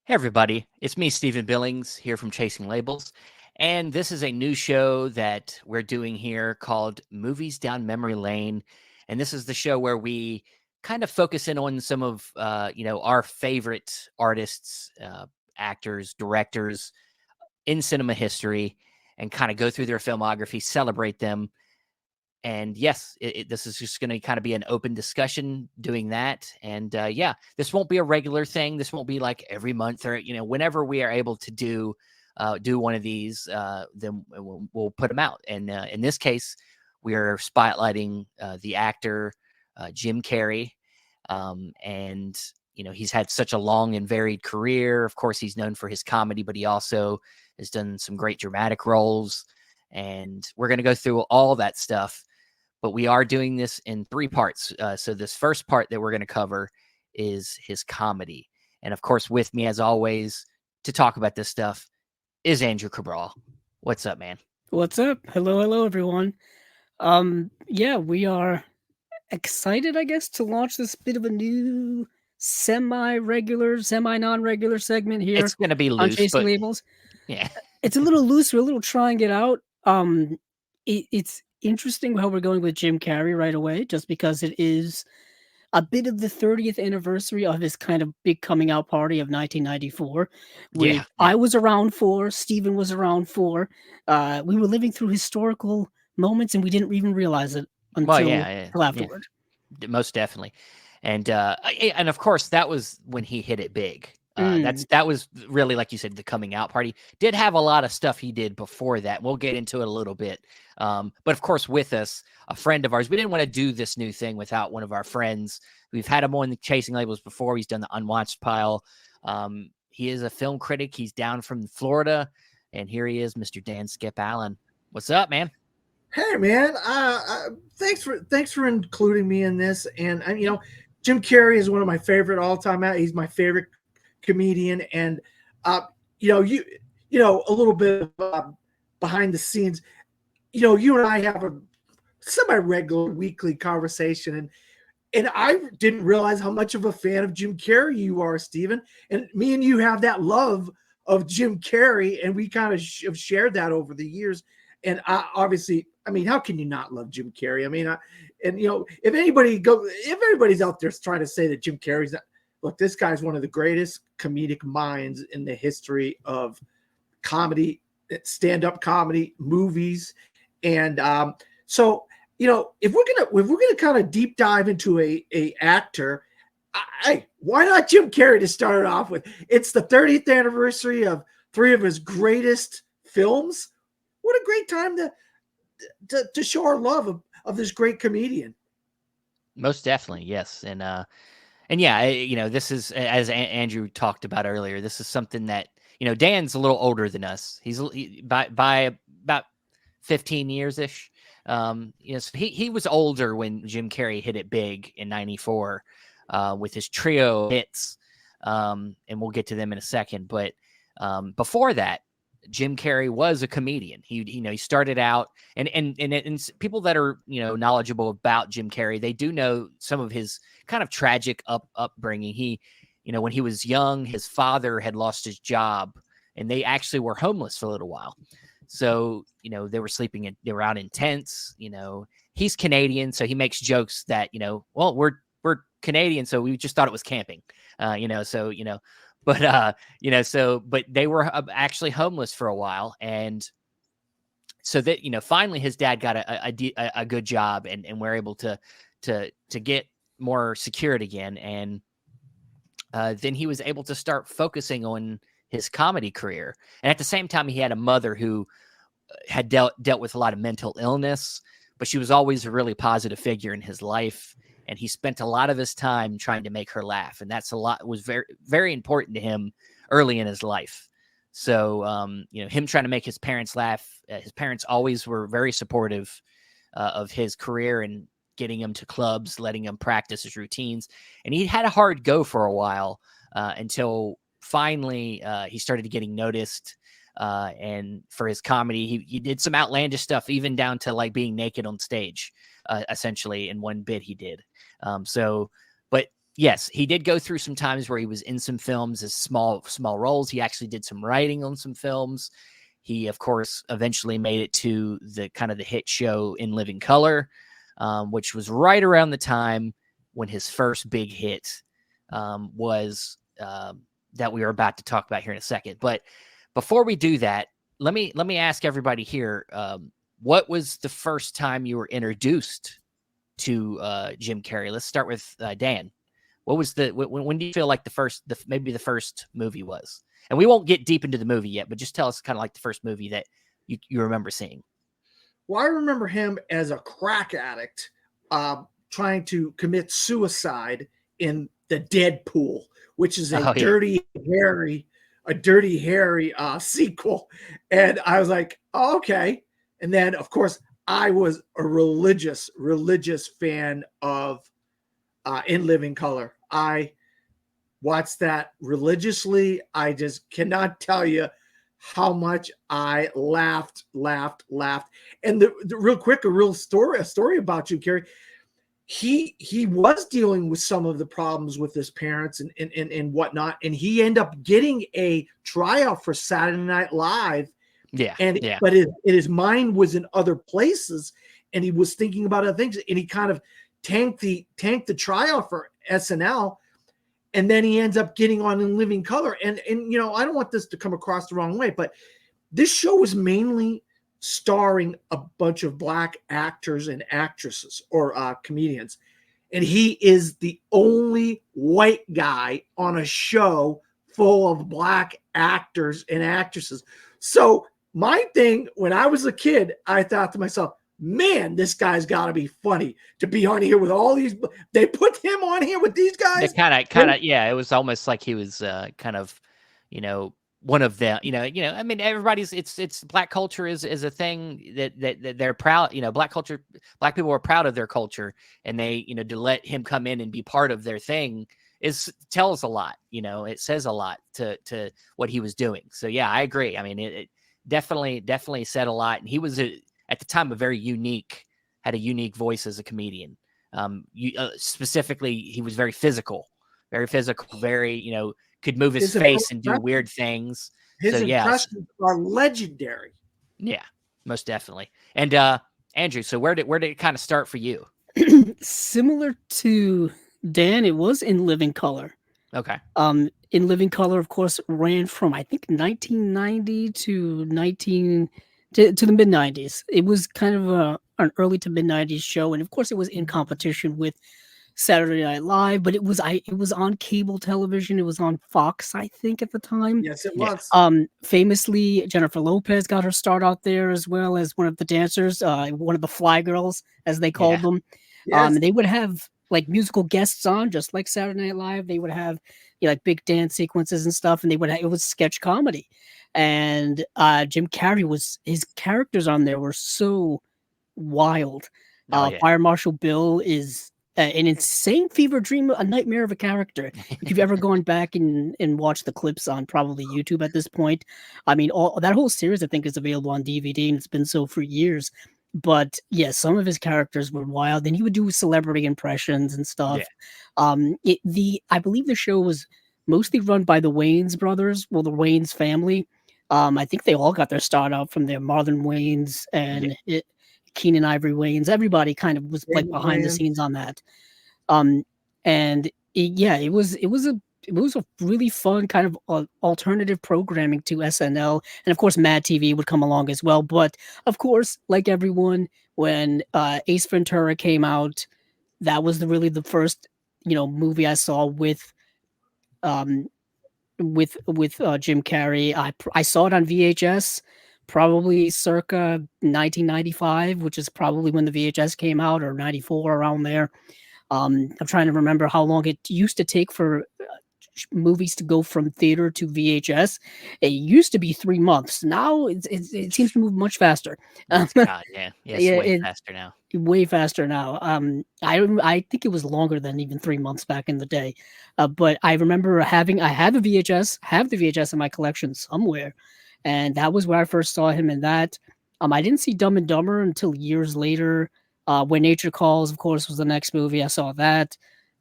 Hey, everybody. It's me, Stephen Billings, here from Chasing Labels. And this is a new show that we're doing here called Movies Down Memory Lane. And this is the show where we kind of focus in on some of, our favorite artists, actors, directors in cinema history and kind of go through their filmography, celebrate them. And yes, this is just going to kind of be an open discussion doing that. And this won't be a regular thing. This won't be like every month or, whenever we are able to do one of these, then we'll put them out. And in this case, we are spotlighting the actor Jim Carrey. And, he's had such a long and varied career. Of course, he's known for his comedy, but he also has done some great dramatic roles. And we're going to go through all that stuff. But we are doing this in three parts. So this first part that we're going to cover is his comedy. And of course, with me, as always, to talk about this stuff is Andrew Cabral. What's up, man? What's up? Hello, everyone. We are excited, I guess, to launch this bit of a new semi-regular, semi-non-regular segment here It's going to be on loose, Chasing but Labels. yeah. It's a little loose. We're a little trying it out. It's interesting how we're going with Jim Carrey right away, just because it is a bit of the 30th anniversary of his kind of big coming out party of 1994, Yeah. which I was around for, Steven was around for. We were living through historical moments and we didn't even realize it Well, until yeah. afterward. Most definitely. And of course, that was when he hit it big. Mm. That was really, like you said, the coming out party. Did have a lot of stuff he did before that. We'll get into it a little bit. But of course, with us, a friend of ours. We didn't want to do this new thing without one of our friends. We've had him on the Chasing Labels before. He's done the Unwatched pile. He is a film critic. He's down from Florida, and here he is, Mr. Dan Skip Allen. What's up, man? Hey man, thanks for including me in this. And Jim Carrey is one of my favorite all time. He's my favorite comedian, and uh, a little bit of, behind the scenes. You and I have a semi-regular weekly conversation, and I didn't realize how much of a fan of Jim Carrey you are, Steven. And me and you have that love of Jim Carrey, and we kind of have shared that over the years. And obviously, I mean, how can you not love Jim Carrey? I mean, if anybody's out there trying to say that Jim Carrey's not, look, this guy's one of the greatest comedic minds in the history of comedy, stand-up comedy, movies, and so if we're gonna kind of deep dive into a actor, why not Jim Carrey to start it off with? It's the 30th anniversary of three of his greatest films. What a great time to show our love of this great comedian. Most definitely, yes. And yeah, this is, as Andrew talked about earlier, this is something that, Dan's a little older than us. He's by about 15 years ish. So he was older when Jim Carrey hit it big in '94 with his trio hits. And we'll get to them in a second. But before that, Jim Carrey was a comedian. He started out, and people that are knowledgeable about Jim Carrey, they do know some of his kind of tragic upbringing. He, when he was young, his father had lost his job, and they actually were homeless for a little while. So they were out in tents. He's Canadian, so he makes jokes that well, we're Canadian, so we just thought it was camping. But they were actually homeless for a while. And so that, finally his dad got a good job and we're able to get more secured again. And then he was able to start focusing on his comedy career. And at the same time, he had a mother who had dealt with a lot of mental illness, but she was always a really positive figure in his life. And he spent a lot of his time trying to make her laugh. And was very, very important to him early in his life. So, him trying to make his parents laugh, his parents always were very supportive of his career and getting him to clubs, letting him practice his routines. And he had a hard go for a while until finally he started getting noticed. And for his comedy, he did some outlandish stuff, even down to like being naked on stage, essentially in one bit he did. But Yes, he did go through some times where he was in some films as small roles. He actually did some writing on some films. He, of course, eventually made it to the kind of the hit show In Living Color, which was right around the time when his first big hit was that we are about to talk about here in a second. But before we do that, let me ask everybody here, what was the first time you were introduced to Jim Carrey? Let's start with Dan. What was when do you feel like maybe the first movie was? And we won't get deep into the movie yet, but just tell us kind of like the first movie that you remember seeing. Well, I remember him as a crack addict trying to commit suicide in the Deadpool, which is a Dirty Harry sequel. And I was like, oh, okay. And then, of course, I was a religious fan of In Living Color. I watched that religiously. I just cannot tell you how much I laughed. And the real quick, a story about you, Carrey. He was dealing with some of the problems with his parents and whatnot, and he ended up getting a tryout for Saturday Night Live. But his mind was in other places, and he was thinking about other things, and he kind of tanked the tryout for SNL, and then he ends up getting on In Living Color. And you know, I don't want this to come across the wrong way, but this show was mainly starring a bunch of black actors and actresses or comedians, and he is the only white guy on a show full of black actors and actresses. So my thing when I was a kid, I thought to myself, man, this guy's got to be funny to be on here with all these. They put him on here with these guys. Kind of, yeah. It was almost like he was kind of, you know, one of them. You know. I mean, everybody's. It's black culture is a thing that they're proud. You know, black people are proud of their culture, and they, you know, to let him come in and be part of their thing tells a lot. You know, it says a lot to what he was doing. So yeah, I agree. I mean, it definitely said a lot, and he was at the time had a unique voice as a comedian. Specifically, he was very physical, very, you know, could move his face and do weird things. His impressions are legendary. Yeah, most definitely. And Andrew, so where did it kind of start for you? Similar to Dan, it was In Living Color. Okay. In Living Color, of course, ran from I think 1990 to the mid 90s. It was kind of an early to mid 90s show, and of course, it was in competition with Saturday Night Live, but it was on cable television. It was on Fox, I think, at the time. Yes, it was. Famously, Jennifer Lopez got her start out there as well as one of the dancers, one of the Fly Girls, as they called them. Yes. And they would have like musical guests on, just like Saturday Night Live. They would have, you know, like big dance sequences and stuff, and it was sketch comedy. And Jim Carrey his characters on there were so wild. Fire Marshal Bill is an insane fever dream, a nightmare of a character. If you've ever gone back and watched the clips on probably YouTube at this point, I mean, that whole series I think is available on DVD, and it's been so for years. But yeah, some of his characters were wild, and he would do celebrity impressions and stuff. Yeah. I believe the show was mostly run by the Wayans brothers, the Wayans family. I think they all got their start out from there. Marlon Wayans and Keenan Ivory Wayans. Everybody kind of was like behind the scenes on that. It was a really fun kind of alternative programming to SNL, and of course Mad TV would come along as well. But of course, like everyone, when Ace Ventura came out, that was really the first, you know, movie I saw with Jim Carrey. I saw it on VHS, probably circa 1995, which is probably when the VHS came out, or 94, around there. I'm trying to remember how long it used to take for movies to go from theater to VHS. It used to be 3 months. Now it seems to move much faster. Way faster now. Way faster now. I think it was longer than even 3 months back in the day. But I remember I have the VHS in my collection somewhere, and that was where I first saw him in that. I didn't see Dumb and Dumber until years later. When Nature Calls, of course, was the next movie. I saw that.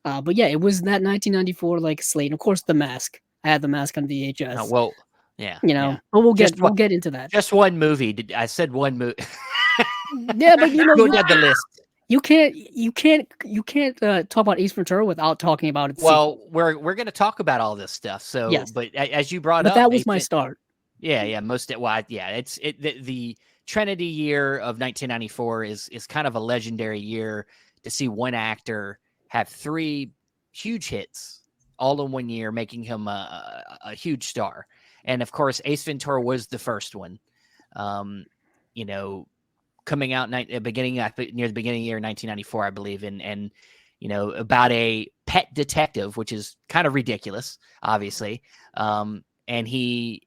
But yeah, it was that 1994 like slate. And of course, The Mask. I had The Mask on VHS. Well, yeah, You know, yeah. but we'll Just get into that. Just one movie. I said one movie. Yeah, but you know, Go down the list. you can't talk about Ace Ventura without talking about its sequel. Well, we're going to talk about all this stuff. So, Yes. but as you brought But up, that was my start. Yeah. It's the Trinity year of 1994 is kind of a legendary year to see one actor have three huge hits all in one year, making him a huge star. And of course, Ace Ventura was the first one. You know, coming out near the beginning of the year 1994, I believe, and you know, about a pet detective, which is kind of ridiculous, obviously. And he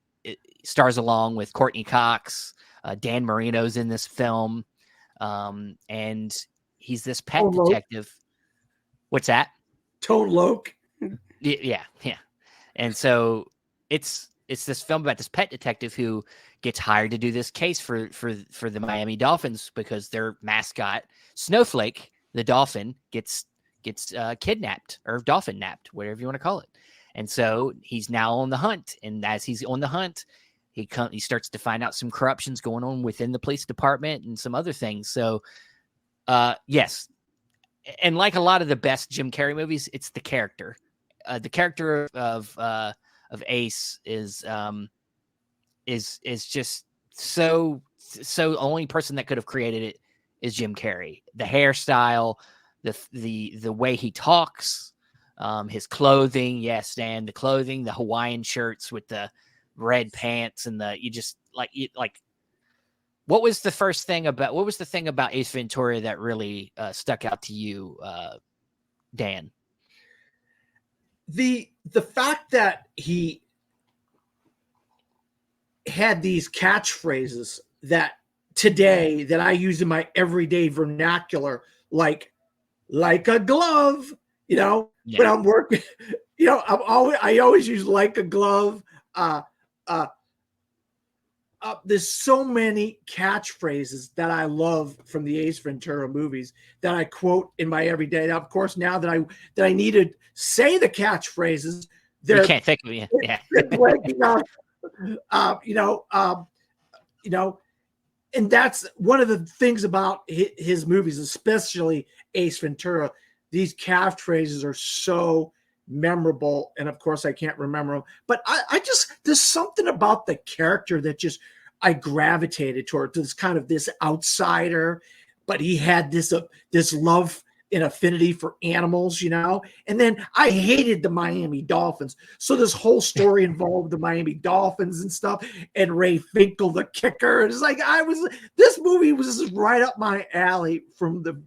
stars along with Courtney Cox, Dan Marino's in this film, and he's this pet Tone Loc. detective. What's that? Tone Loc. Yeah. And so it's this film about this pet detective who gets hired to do this case for the Miami Dolphins because their mascot Snowflake, the dolphin, gets kidnapped or dolphin napped, whatever you want to call it. And so he's now on the hunt, and as he's on the hunt, he starts to find out some corruptions going on within the police department and some other things. So, yes, and like a lot of the best Jim Carrey movies, it's the character. The character of Ace is just so the only person that could have created it is Jim Carrey. The hairstyle, the way he talks, his clothing, yes, Dan, the clothing, the Hawaiian shirts with the red pants and what was the thing about Ace Ventura that really stuck out to you, Dan? The fact that he had these catchphrases that today that I use in my everyday vernacular, like a glove, you know, when I'm working, you know, I always use like a glove. There's so many catchphrases that I love from the Ace Ventura movies that I quote in my everyday. Now, of course, now that I need to say the catchphrases, you can't think of it. Yeah. You know, and that's one of the things about his movies, especially Ace Ventura. These catchphrases are so memorable, and of course I can't remember them, but I just, there's something about the character that just I gravitated toward, this outsider, but he had this love and affinity for animals, you know. And then I hated the Miami Dolphins, so this whole story involved the Miami Dolphins and stuff, and Ray Finkel, the kicker. It's like this movie was just right up my alley from the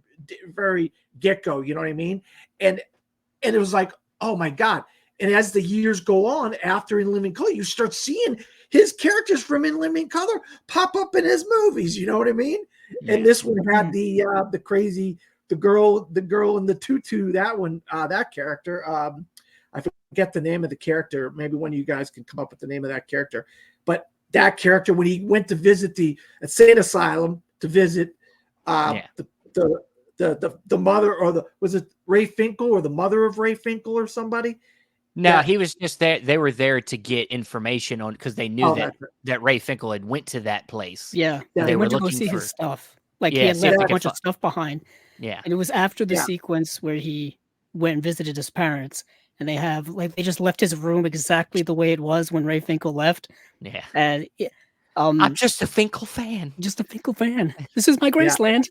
very get-go, you know what I mean? And it was like, oh my God. And as the years go on, after In Living Color, you start seeing his characters from In Living Color pop up in his movies, you know what I mean? Yeah. And this one had the crazy, the girl in the tutu, that one, that character. I forget the name of the character. Maybe one of you guys can come up with the name of that character. But that character, when he went to visit the insane asylum to visit the mother, or was it Ray Finkel or the mother of Ray Finkel or somebody? No, he was just there. They were there to get information on, because they knew that Ray Finkel had went to that place. Yeah, they went to go see his stuff. Like, he had left a bunch of stuff behind. Yeah, and it was after the sequence where he went and visited his parents, and they just left his room exactly the way it was when Ray Finkel left. Yeah, and I'm just a Finkel fan. Just a Finkel fan. This is my Graceland.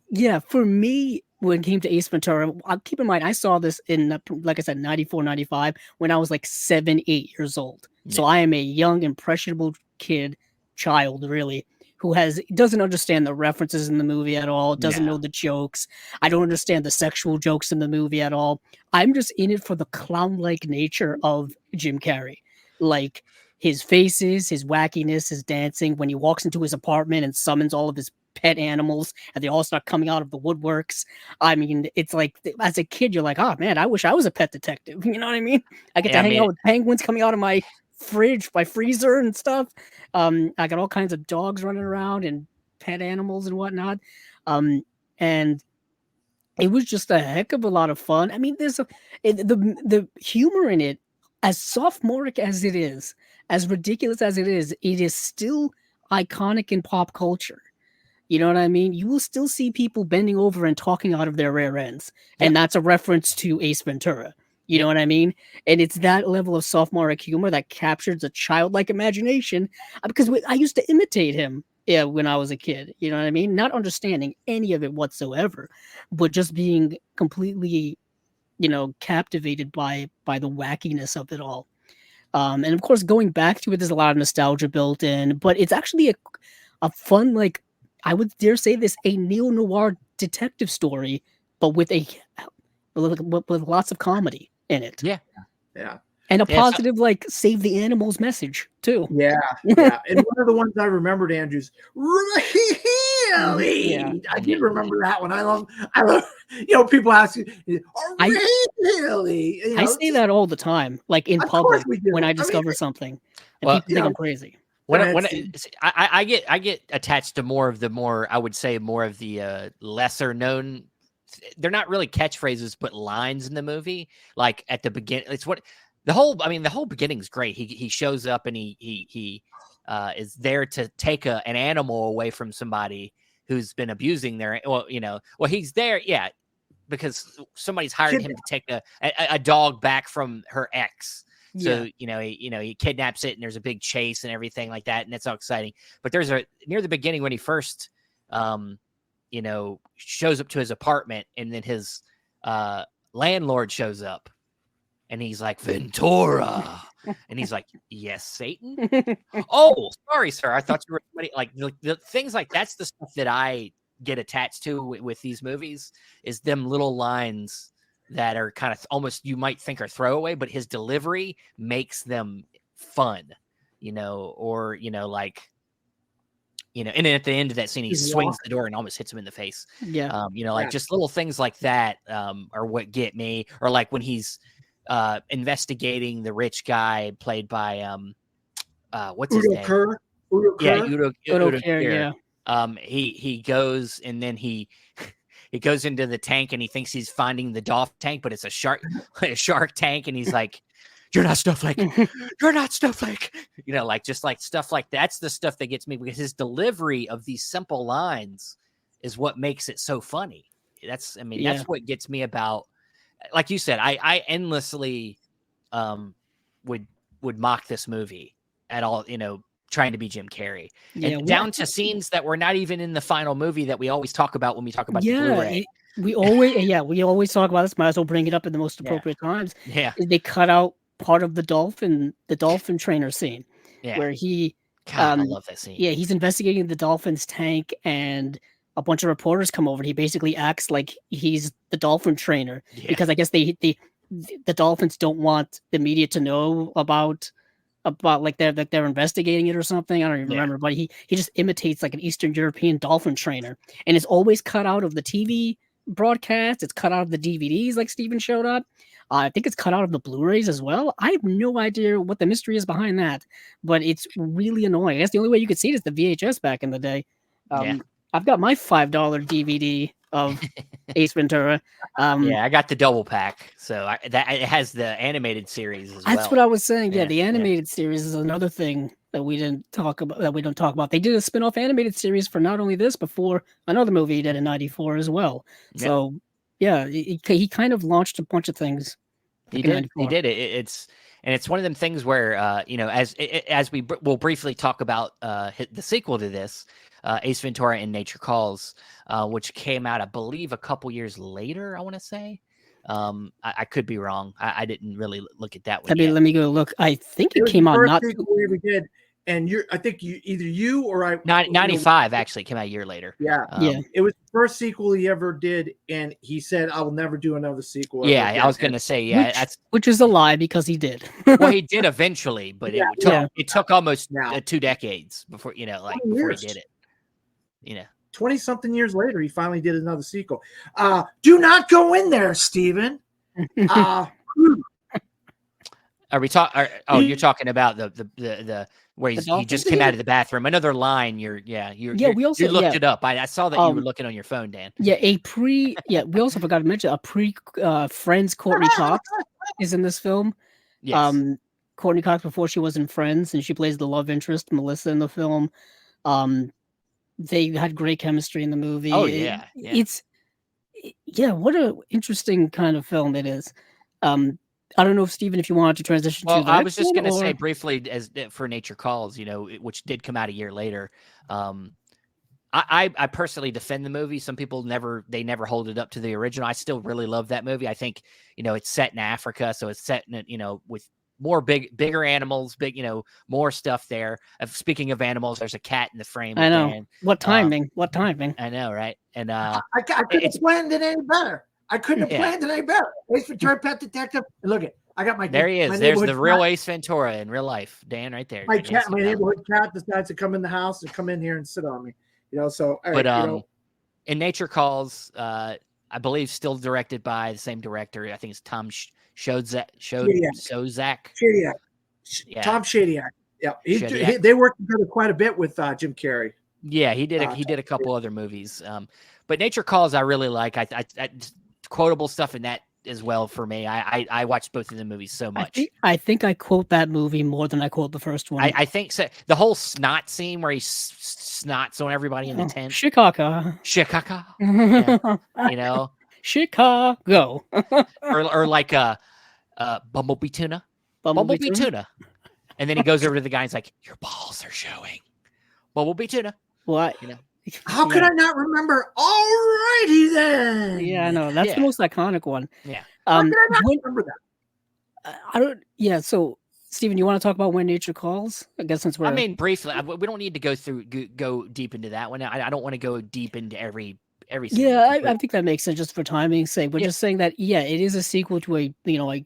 Yeah, for me, when it came to Ace Ventura, keep in mind, I saw this in, like I said, 94, 95, when I was like 7, 8 years old. Yeah. So I am a young, impressionable child, really, who doesn't understand the references in the movie at all, doesn't know the jokes. I don't understand the sexual jokes in the movie at all. I'm just in it for the clown-like nature of Jim Carrey. Like, his faces, his wackiness, his dancing, when he walks into his apartment and summons all of his pet animals and they all start coming out of the woodworks. I mean, it's like, as a kid, you're like, oh man, I wish I was a pet detective. You know what I mean? I get to hang out with penguins coming out of my fridge, my freezer and stuff. I got all kinds of dogs running around and pet animals and whatnot. and it was just a heck of a lot of fun. I mean, the humor in it, as sophomoric as it is, as ridiculous as it is still iconic in pop culture. You know what I mean? You will still see people bending over and talking out of their rear ends, Yep. and that's a reference to Ace Ventura. You know what I mean? And it's that level of sophomoric humor that captures a childlike imagination. Because I used to imitate him, when I was a kid. You know what I mean? Not understanding any of it whatsoever, but just being completely, captivated by the wackiness of it all. And of course, going back to it, there's a lot of nostalgia built in, but it's actually a fun, like, I would dare say this, a neo-noir detective story, but with lots of comedy in it. Yeah. And a Yeah, so- positive, like, save the animals message, too. Yeah. And one of the ones I remembered, Andrew's really. Yeah. I did remember that one. I love. People ask you, really. I say that all the time, like in Of course public, we do. when I I mean, discover something, and Well, people think I'm crazy. I get attached to more of the lesser known. They're not really catchphrases, but lines in the movie. Like at the beginning, it's what the whole beginning's great. He shows up and he is there to take an animal away from somebody who's been abusing their. He's there, yeah, because somebody's hired him to take a dog back from her ex. So, he kidnaps it and there's a big chase and everything like that. And it's all exciting. But there's near the beginning when he first, shows up to his apartment and then his landlord shows up and he's like, Ventura. And he's like, yes, Satan. Oh, sorry, sir. I thought you were somebody. Like the things like that's the stuff that I get attached to with these movies is them little lines that are kind of almost you might think are throwaway, but his delivery makes them fun, and then at the end of that scene, he swings the door and almost hits him in the face. Yeah. Just little things like that are what get me. Or like when he's investigating the rich guy played by what's his name? Udo Kerr. Udo Kerr, Kerr. yeah. He goes and then he goes into the tank and he thinks he's finding the dolphin tank, but it's a shark tank, and he's like, "You're not Snowflake. You're not Snowflake." Just like stuff like that's the stuff that gets me, because his delivery of these simple lines is what makes it so funny. That's what gets me about. Like you said, I endlessly would mock this movie at all, trying to be Jim Carrey, and down to scenes that were not even in the final movie that we always talk about when we talk about the Blu-ray. We always talk about this. Might as well bring it up in the most appropriate times. Yeah, they cut out part of the dolphin trainer scene, where he. God, I love that scene. Yeah, he's investigating the dolphin's tank, and a bunch of reporters come over. And he basically acts like he's the dolphin trainer because I guess the dolphins don't want the media to know about like they're investigating it or something. I don't even remember, but he just imitates like an Eastern European dolphin trainer, and it's always cut out of the TV broadcast. It's cut out of the DVDs, like Steven showed up. I think it's cut out of the Blu-rays as well. I have no idea what the mystery is behind that, but it's really annoying. I guess the only way you could see it is the VHS back in the day. I've got my $5 DVD of Ace Ventura. I got the double pack, so it has the animated series as well. That's what I was saying. Yeah, the animated series is another thing that we didn't talk about. That we don't talk about. They did a spin-off animated series for not only this, but for another movie he did in '94 as well. So he kind of launched a bunch of things. He did. It's one of them things where as we will briefly talk about the sequel to this. Ace Ventura and Nature Calls, which came out, I believe, a couple years later, I want to say. I could be wrong. I didn't really look at that one. Let me go look. I think it came out not. We ever did, and I think either you or I. 95 actually came out a year later. Yeah, it was the first sequel he ever did, and he said, "I will never do another sequel." Yeah, I was going to say, which is a lie because he did. Well, he did eventually, but it took almost 2 decades before before he did it. 20-something years later, he finally did another sequel. Do not go in there, Steven. Are we talking? Oh, you're talking about the where he dolphin just came out of the bathroom. Another line. You we looked it up. I saw that you were um looking on your phone, Dan. we also forgot to mention Friends Courtney Cox is in this film. Yes. Courtney Cox before she was in Friends, and she plays the love interest Melissa in the film. Um, they had great chemistry in the movie. Oh yeah, yeah. What a interesting kind of film it is. I don't know if Steven, if you wanted to transition to Well, the I was next just one going to say or briefly as for Nature Calls, which did come out a year later. I personally defend the movie. Some people never hold it up to the original. I still really love that movie. I think, it's set in Africa, so it's set in, with more bigger animals, more stuff there. Speaking of animals, there's a cat in the frame I of know Dan. what timing? What timing? I know, right? And I couldn't have planned it any better. I couldn't have planned it any better. Ace Ventura, Pet Detective, and look it. I got my there he is. My There's the cat. real Ace Ventura in real life, Dan, right there. My neighborhood cat decides to come in the house and come in here and sit on me. So in Nature Calls, I believe still directed by the same director. I think it's Tom Shozak. Shadyac. Yeah. Tom Shadyac. Yeah, they worked together quite a bit with Jim Carrey. Yeah, he did. He did a couple other movies. But Nature Calls, I really like. I quotable stuff in that as well for me. I watched both of the movies so much. I think I quote that movie more than I quote the first one. I think so. The whole snot scene where he snots on everybody in the tent. Chicago. Yeah, Chicago. or like Bumblebee tuna. Bumblebee tuna. And then he goes over to the guy and he's like, "Your balls are showing." Bumblebee tuna. What? How could I not remember? Alrighty then. Yeah, I know. That's the most iconic one. Yeah. How could I not remember that? I don't. Yeah. So, Steven, you want to talk about When Nature Calls? I guess since we're. I mean, briefly. We don't need to go deep into that one. I don't want to go deep into every. Yeah, I think that makes sense just for timing's sake. We're just saying that it is a sequel to a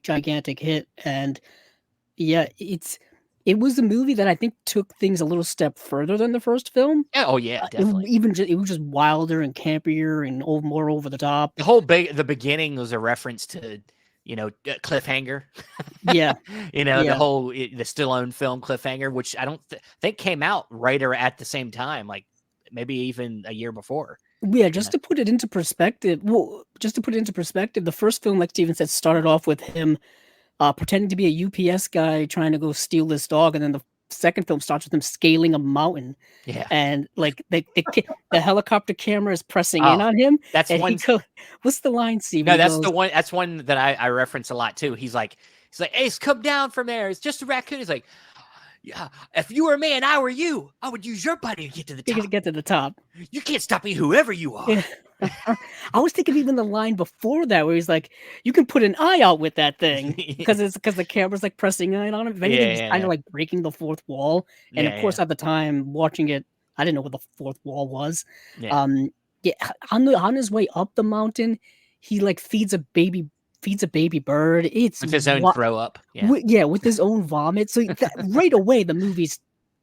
gigantic hit, and it was a movie that I think took things a little step further than the first film. Oh yeah, definitely. It was just wilder and campier and more over the top. The beginning was a reference to Cliffhanger. Yeah, the whole the Stallone film Cliffhanger, which I don't think came out right or at the same time, like maybe even a year before. Yeah, to put it into perspective. Well, the first film, like Steven said, started off with him pretending to be a UPS guy trying to go steal this dog, and then the second film starts with him scaling a mountain. Yeah, and like the helicopter camera is pressing in on him. That's one. What's the line, Steve? No, that's the one. That's one that I reference a lot too. He's like, Ace, come down from there. It's just a raccoon. He's like, yeah. If you were me and I were you, I would use your body to get to the top. Get to the top. You can't stop me, whoever you are. Yeah. I was thinking even the line before that where he's like, you can put an eye out with that thing because the camera's like pressing in on him. If anything, he's kind of like breaking the fourth wall. And of course, at the time watching it, I didn't know what the fourth wall was. Yeah. On his way up the mountain, he like feeds a baby bird. It's with his own throw up. With his own vomit. So right away, the movie's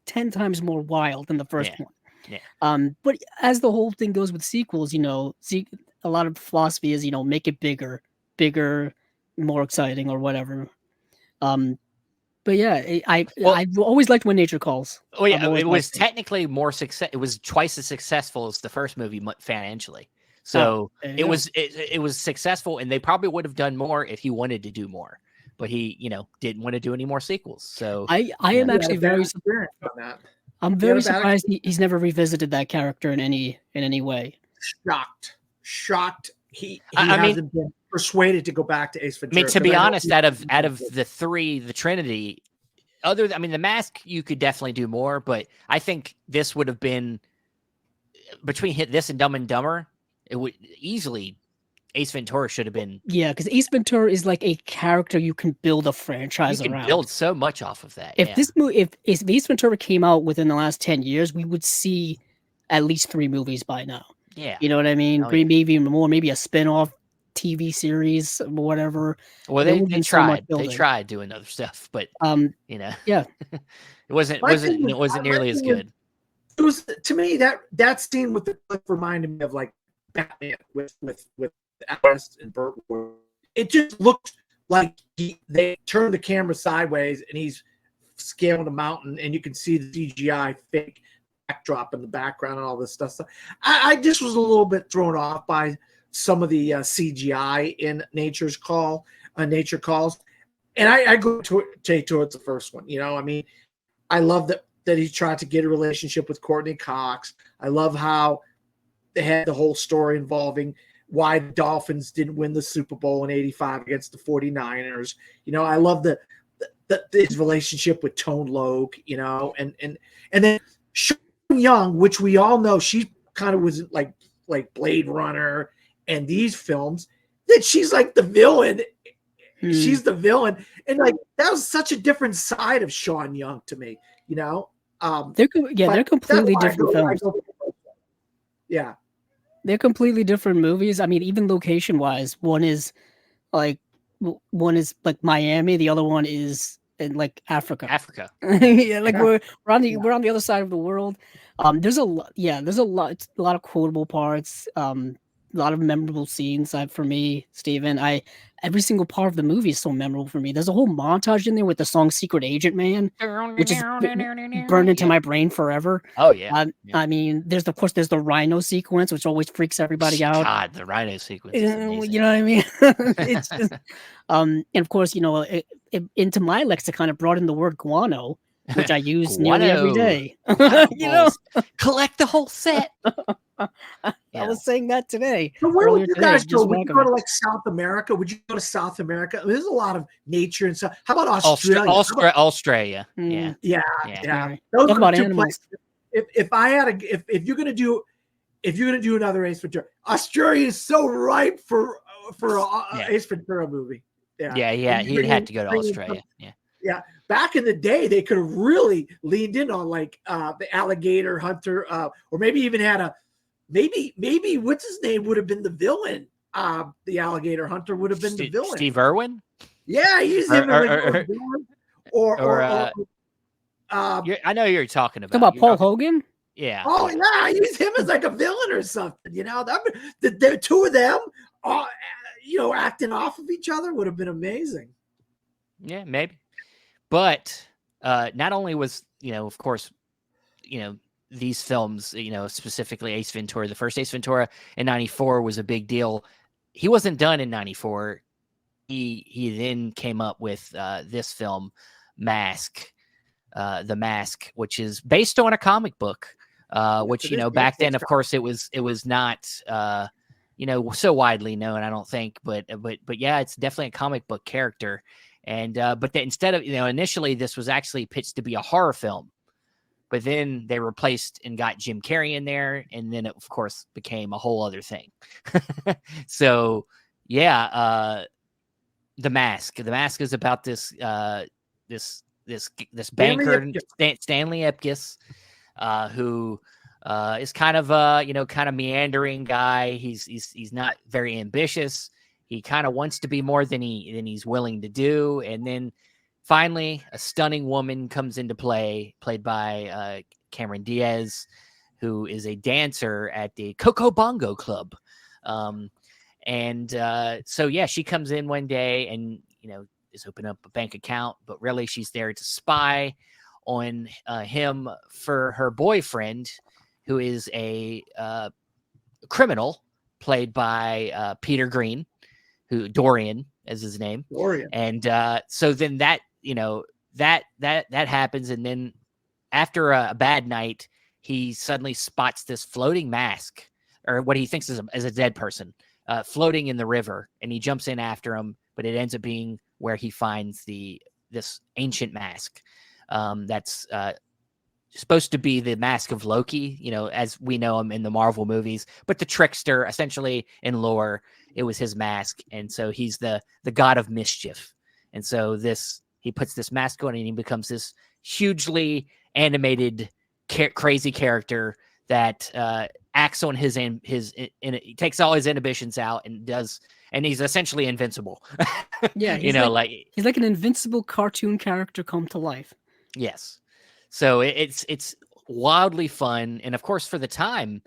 10 times more wild than the first one. Yeah. But as the whole thing goes with sequels, a lot of philosophy is, make it bigger, more exciting or whatever. But yeah, I've always liked When Nature Calls. Oh yeah, it was technically more success. It was twice as successful as the first movie financially. So it was successful, and they probably would have done more if he wanted to do more. But he, didn't want to do any more sequels. So I am actually very I'm very surprised he's never revisited that character in any way. Shocked. He hasn't been persuaded to go back to Ace Ventura. I mean, to be honest, out of the three, the Trinity, the Mask, you could definitely do more, but I think this would have been between this and Dumb and Dumber. It would easily. Ace Ventura should have been. Yeah, because Ace Ventura is like a character you can build a franchise around. You can build so much off of that. If if Ace Ventura came out within the last 10 years, we would see at least 3 movies by now. Yeah. You know what I mean? Maybe even more, maybe a spin-off TV series or whatever. Well, they tried. They tried doing other stuff, but yeah. it wasn't nearly as good. It was, to me, that scene with the clip reminded me of like Batman with Alice and Burt. It just looked like they turn the camera sideways and he's scaling a mountain, and you can see the CGI fake backdrop in the background and all this stuff. So I just was a little bit thrown off by some of the CGI in Nature Calls, and I go towards the first one. You know, I mean, I love that he tried to get a relationship with Courtney Cox. I love how they had the whole story involving why the Dolphins didn't win the Super Bowl in '85 against the 49ers. You know, I love his relationship with Tone Loc, you know, and then Sean Young, which we all know she kind of was like Blade Runner and these films, that she's like the villain. She's the villain. And like that was such a different side of Sean Young to me, you know. They're completely different films. Yeah. They're completely different movies. I mean, even location wise, one is like Miami, the other one is in like Africa. Yeah, like we're on the other side of the world. There's a lot of quotable parts. A lot of memorable scenes for me, Steven. Every single part of the movie is so memorable for me. There's a whole montage in there with the song Secret Agent Man, which is burned into my brain forever. Oh, yeah. I mean, there's the rhino sequence, which always freaks everybody out. God, the rhino sequence is amazing. You know what I mean? It's just, and of course, you know, into my lexicon, it brought in the word guano, which I use nearly every day. You know, collect the whole set. I was saying that today. So where would you guys go? Would you go to like South America? Would you go to South America? I mean, there's a lot of nature and stuff. How about Australia? Australia. Yeah. Those are two places. If you're gonna do another Ace Ventura, Australia is so ripe for an Ace Ventura movie. Yeah. He'd have to go to Australia. Yeah. Back in the day, they could have really leaned in on like the alligator hunter, or maybe even had maybe what's his name would have been the villain. The alligator hunter would have been the villain. Steve Irwin. Yeah, he's him as a villain. I know you're talking about. Talking about Paul Hogan. Yeah. Oh yeah, use him as like a villain or something. You know, the two of them, acting off of each other would have been amazing. Yeah, maybe. But not only was, of course, these films, specifically Ace Ventura, the first Ace Ventura in '94 was a big deal. He wasn't done in '94. He then came up with this film, Mask, The Mask, which is based on a comic book, which, back then, of course, it was not, so widely known, I don't think. But yeah, it's definitely a comic book character. And but instead of, initially this was actually pitched to be a horror film, but then they replaced and got Jim Carrey in there, and then it of course became a whole other thing. So yeah, The Mask. The Mask is about this banker, Stanley Ipkiss, who is kind of meandering guy. He's not very ambitious. He kind of wants to be more than he's willing to do. And then finally, a stunning woman comes into play, played by Cameron Diaz, who is a dancer at the Coco Bongo Club. So, yeah, she comes in one day and, is opening up a bank account, but really she's there to spy on him for her boyfriend, who is a criminal, played by Peter Green. Dorian is his name. Dorian. And so then that happens. And then after a bad night, he suddenly spots this floating mask, or what he thinks is a dead person, floating in the river. And he jumps in after him, but it ends up being where he finds this ancient mask that's supposed to be the mask of Loki, as we know him in the Marvel movies, but the trickster, essentially in lore, it was his mask. And so he's the god of mischief. And so he puts this mask on and he becomes this hugely animated, crazy character that acts on he takes all his inhibitions out and he's essentially invincible. Yeah. He's like an invincible cartoon character come to life. Yes. So it's wildly fun. And of course, for the time,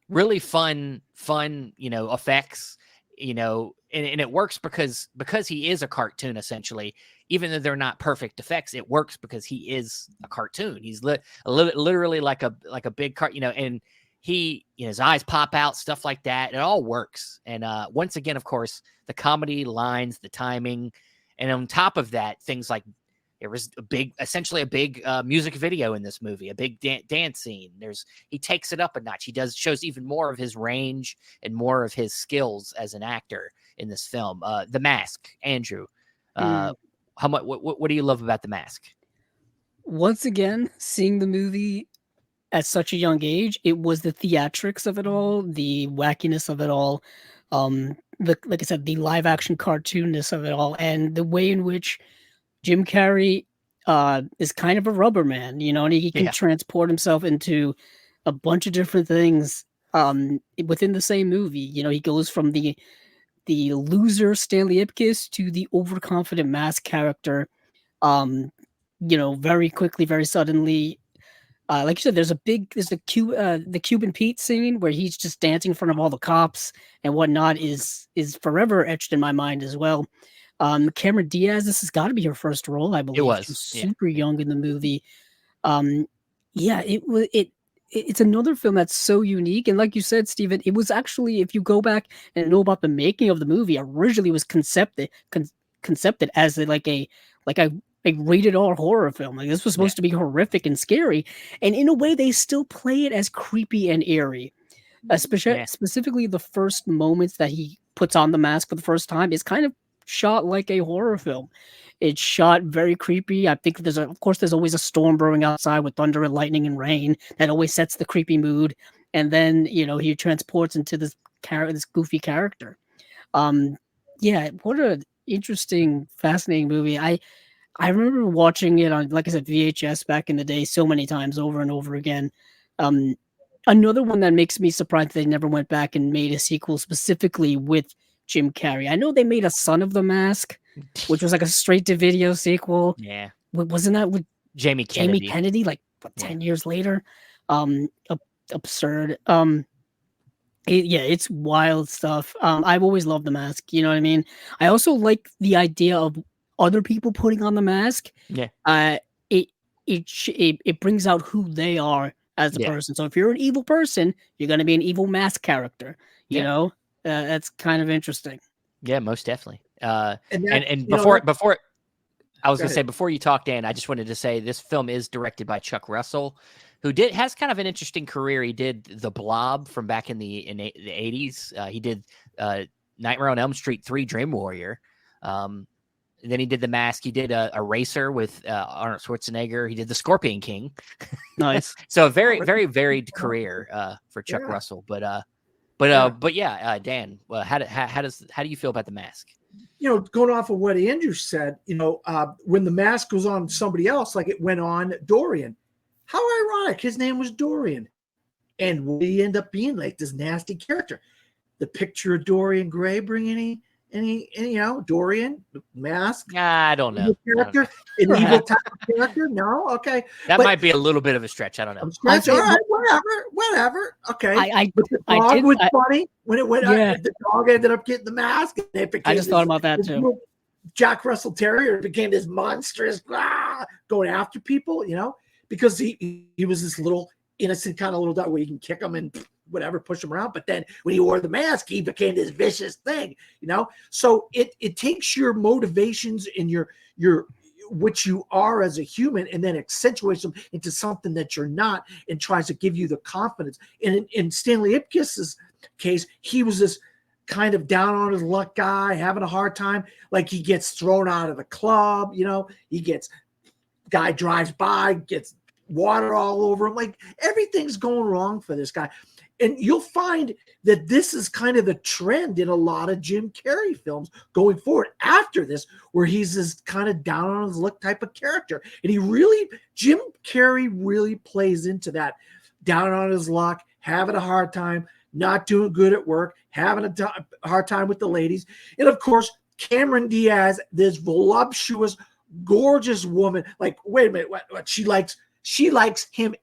really fun, effects. and it works because he is a cartoon essentially. Even though they're not perfect effects, it works because he is a cartoon. He's literally like a big and his eyes pop out, stuff like that. It all works. And once again, of course, the comedy lines, the timing, and on top of that, things like there was essentially a big music video in this movie, a big dance scene. He takes it up a notch. He shows even more of his range and more of his skills as an actor in this film. The Mask, Andrew. What do you love about The Mask? Once again, seeing the movie at such a young age, it was the theatrics of it all, the wackiness of it all, like I said, the live action cartoonness of it all, and the way in which Jim Carrey is kind of a rubber man, and he can transport himself into a bunch of different things within the same movie. He goes from the loser Stanley Ipkiss to the overconfident Mask character, very quickly, very suddenly. Like you said, there's the Cuban Pete scene where he's just dancing in front of all the cops and whatnot is forever etched in my mind as well. Cameron Diaz, this has got to be her first role, I believe. It was. She was super young in the movie. It's another film that's so unique. And like you said, Steven, it was actually, if you go back and know about the making of the movie, originally was concepted as a rated R horror film. Like, this was supposed to be horrific and scary. And in a way, they still play it as creepy and eerie. Specifically, the first moments that he puts on the mask for the first time is kind of shot like a horror film. It's shot very creepy. I think there's always a storm brewing outside with thunder and lightning and rain that always sets the creepy mood. And then, he transports into this goofy character. What an interesting, fascinating movie. I remember watching it on, like I said, VHS back in the day so many times over and over again. Another one that makes me surprised they never went back and made a sequel specifically with Jim Carrey. I know they made a Son of the Mask, which was like a straight-to-video sequel. Yeah. Wasn't that with Jamie Kennedy? Like, 10 years later? Absurd. It's wild stuff. I've always loved The Mask, you know what I mean? I also like the idea of other people putting on the mask. Yeah. It brings out who they are as a person. So if you're an evil person, you're going to be an evil mask character, you know? That's kind of interesting. Yeah, most definitely. And before I was going to say, before you talk, Dan, I just wanted to say this film is directed by Chuck Russell, who has kind of an interesting career. He did The Blob from back in the 80s. He did Nightmare on Elm Street 3, Dream Warrior. And then he did The Mask. He did a Racer with Arnold Schwarzenegger. He did The Scorpion King. Nice. So a very, very varied career for Chuck Russell. But Dan, how do you feel about The Mask? Going off of what Andrew said, when the mask goes on somebody else, like it went on Dorian. How ironic! His name was Dorian, and would he end up being like this nasty character? The picture of Dorian Gray bring any Dorian Mask? I don't know. Character, an evil type of character? No, okay. That might be a little bit of a stretch. I don't know. Stretch, all right, whatever. Okay. But the dog was funny when it went. The dog ended up getting the mask. And it became I just thought about that too. Jack Russell Terrier became this monstrous going after people. Because he was this little innocent kind of little dog where you can kick him and whatever, push him around. But then when he wore the mask, he became this vicious thing, So it takes your motivations and your what you are as a human and then accentuates them into something that you're not and tries to give you the confidence. And in Stanley Ipkiss's case, he was this kind of down on his luck guy, having a hard time. Like he gets thrown out of the club, guy drives by, gets water all over him. Like everything's going wrong for this guy. And you'll find that this is kind of the trend in a lot of Jim Carrey films going forward after this, where he's this kind of down on his luck type of character. And Jim Carrey really plays into that down on his luck, having a hard time, not doing good at work, having a hard time with the ladies. And of course, Cameron Diaz, this voluptuous, gorgeous woman. Like, wait a minute, what? She likes him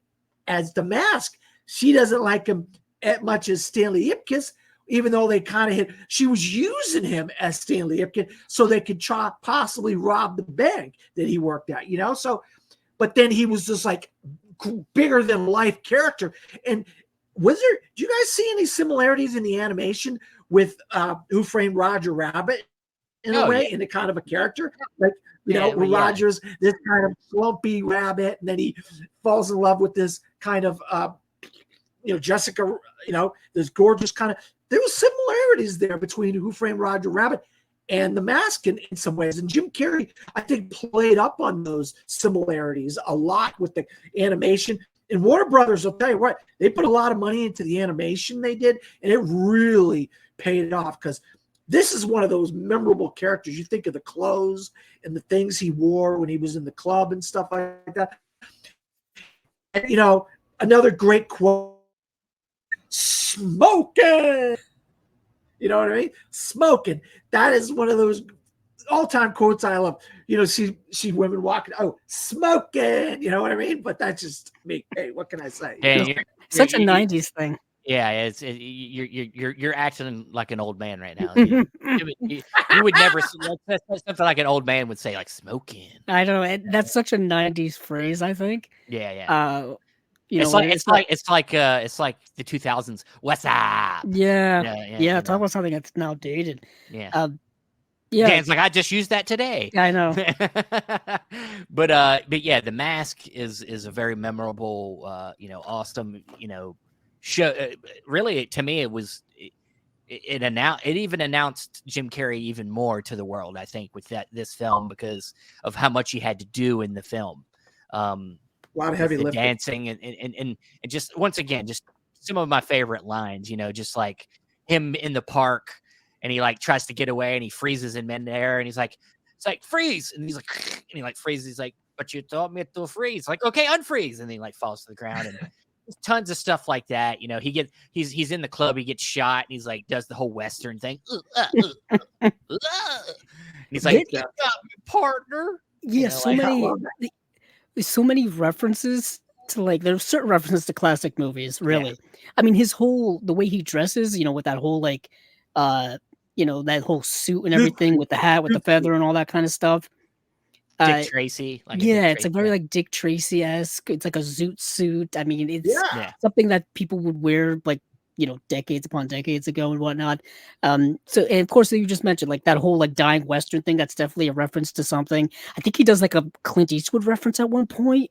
as the Mask. She doesn't like him as much as Stanley Ipkiss. even though they kind of she was using him as Stanley Ipkiss so they could possibly rob the bank that he worked at, So, but then he was just like bigger than life character. And do you guys see any similarities in the animation with Who Framed Roger Rabbit in a way, in a kind of a character? Like, Roger's this kind of slumpy rabbit, and then he falls in love with this kind of, Jessica, this gorgeous kind of, there was similarities there between Who Framed Roger Rabbit and The Mask in some ways. And Jim Carrey, I think, played up on those similarities a lot with the animation. And Warner Brothers, I'll tell you what, they put a lot of money into the animation they did, and it really paid off because this is one of those memorable characters. You think of the clothes and the things he wore when he was in the club and stuff like that. And, another great quote, smoking. You know what I mean? Smoking. That is one of those all-time quotes I love. See women walking, smoking. You know what I mean? But that's just me. Hey, what can I say? Such a 90s thing. Yeah, you're acting like an old man right now. You would never that's something like an old man would say, like smoking. I don't know. That's such a 90s phrase, I think. Yeah. It's like the 2000s. What's up? Yeah. Talk about something that's now dated. Yeah. Dan's like, I just used that today. I know. but yeah, The Mask is a very memorable, awesome, show. Really, to me, it even announced Jim Carrey even more to the world, I think, with this film because of how much he had to do in the film. A lot of heavy lifting, dancing, and just once again, just some of my favorite lines. Just like him in the park, and he like tries to get away, and he freezes in midair, and it's like freeze, and he's like, and he like freezes. He's like, but you told me to freeze. Like, okay, unfreeze, and then he like falls to the ground, and tons of stuff like that. He's in the club, he gets shot, and he's like does the whole Western thing. And he's like, you got me, partner. Yeah, so many references to there's certain references to classic movies, really. Yeah. I mean, the way he dresses, with that whole that whole suit and everything with the hat, with the feather and all that kind of stuff. Dick Tracy. It's like very like Dick Tracy-esque. It's like a zoot suit. I mean, it's something that people would wear decades upon decades ago and whatnot. And of course, you just mentioned that whole dying Western thing. That's definitely a reference to something. I think he does a Clint Eastwood reference at one point.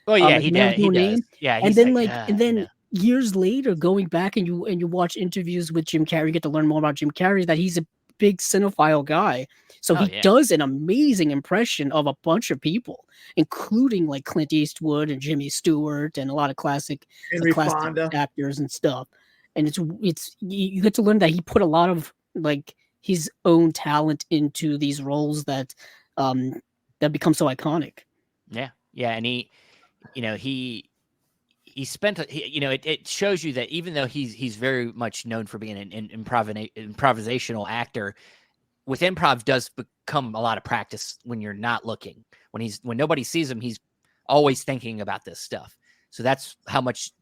Oh yeah, he does. Yeah, and then years later, going back and you watch interviews with Jim Carrey, you get to learn more about Jim Carrey. That he's a big cinephile guy. So he does an amazing impression of a bunch of people, including Clint Eastwood and Jimmy Stewart and a lot of classic actors and stuff. And it's you get to learn that he put a lot of his own talent into these roles that become so iconic. Yeah, and he spent it shows you that even though he's very much known for being an improvisational actor, with improv does become a lot of practice when you're not looking. When nobody sees him, he's always thinking about this stuff. So that's how much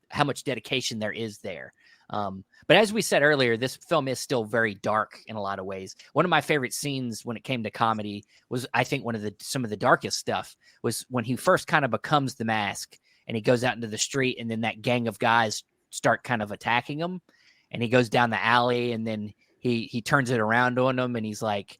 dedication there is there. But as we said earlier, this film is still very dark in a lot of ways. One of my favorite scenes when it came to comedy was, I think, some of the darkest stuff was when he first kind of becomes the Mask and he goes out into the street, and then that gang of guys start kind of attacking him, and he goes down the alley, and then he turns it around on them, and he's like,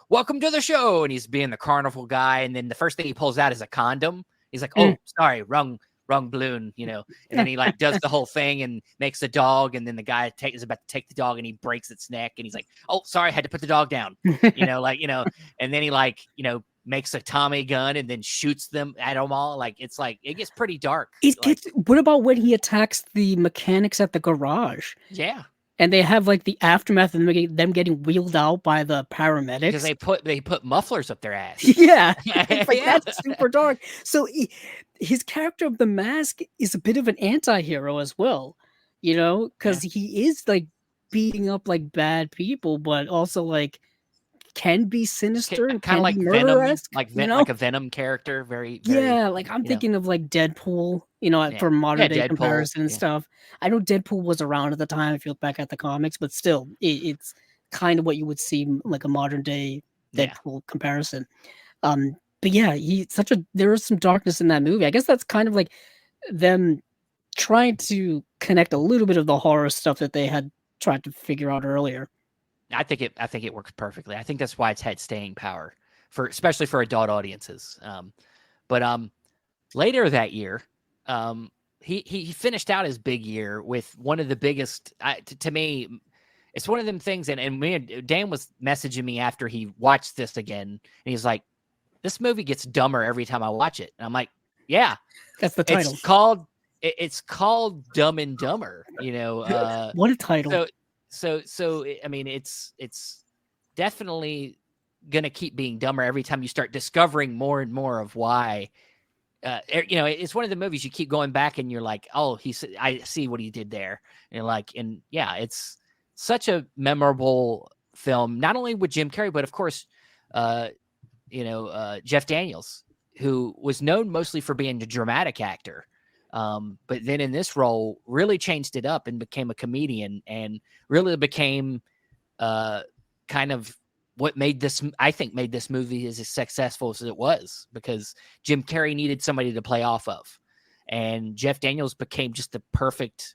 welcome to the show, and he's being the carnival guy, and then the first thing he pulls out is a condom. He's like, oh, sorry, wrong balloon, and then he does the whole thing and makes the dog, and then the guy is about to take the dog and he breaks its neck, and he's like, oh, sorry, I had to put the dog down, and then he makes a Tommy gun and then shoots them at them all. It gets pretty dark. What about when he attacks the mechanics at the garage? Yeah. And they have the aftermath of them getting wheeled out by the paramedics because they put mufflers up their ass. Yeah, that's super dark. So his character of the Mask is a bit of an anti-hero as well, because he is beating up bad people, but also can be sinister and Kind can of be like Venom, murder-esque, you know? like a Venom character, very, very, Yeah, like, I'm you know, thinking of, like, Deadpool, yeah, for yeah, modern day Deadpool, comparison and yeah, stuff. I know Deadpool was around at the time if you look back at the comics, but still, it's kind of what you would see, like, a modern day yeah. Deadpool comparison. But yeah, there is some darkness in that movie. I guess that's kind of like them trying to connect a little bit of the horror stuff that they had tried to figure out earlier. I think it works perfectly. I think that's why it's had staying power for especially for adult audiences. But later that year, he finished out his big year with one of the biggest. To me, it's one of them things. And me and Dan was messaging me after he watched this again, and he's like, "This movie gets dumber every time I watch it." And I'm like, "Yeah, That's the title. it's called Dumb and Dumber." You know, What a title. I mean, it's definitely gonna keep being dumber every time you start discovering more and more of why. You know, it's one of the movies you keep going back and you're like, oh, I see what he did there. And you're like, and yeah, it's such a memorable film, not only with Jim Carrey, but of course, Jeff Daniels, who was known mostly for being a dramatic actor. But then in this role, really changed it up and became a comedian and really became kind of what made this, I think, made this movie as successful as it was, because Jim Carrey needed somebody to play off of. And Jeff Daniels became just the perfect,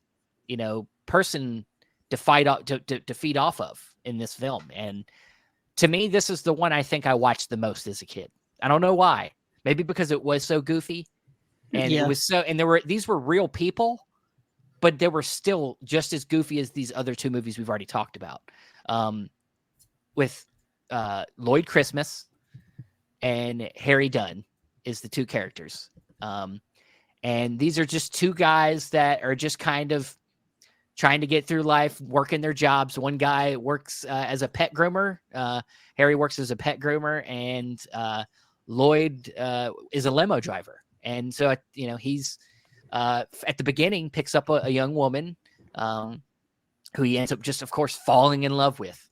person to feed off of in this film. And to me, this is the one I think I watched the most as a kid. I don't know why. Maybe because it was so goofy. And Yeah. it was and these were real people, but they were still just as goofy as these other two movies we've already talked about. With Lloyd Christmas and Harry Dunn is the two characters. And these are just two guys that are just kind of trying to get through life, working their jobs. One guy works as a pet groomer. Harry works as a pet groomer, and Lloyd is a limo driver. And so, he's at the beginning picks up a young woman who he ends up just, of course, falling in love with.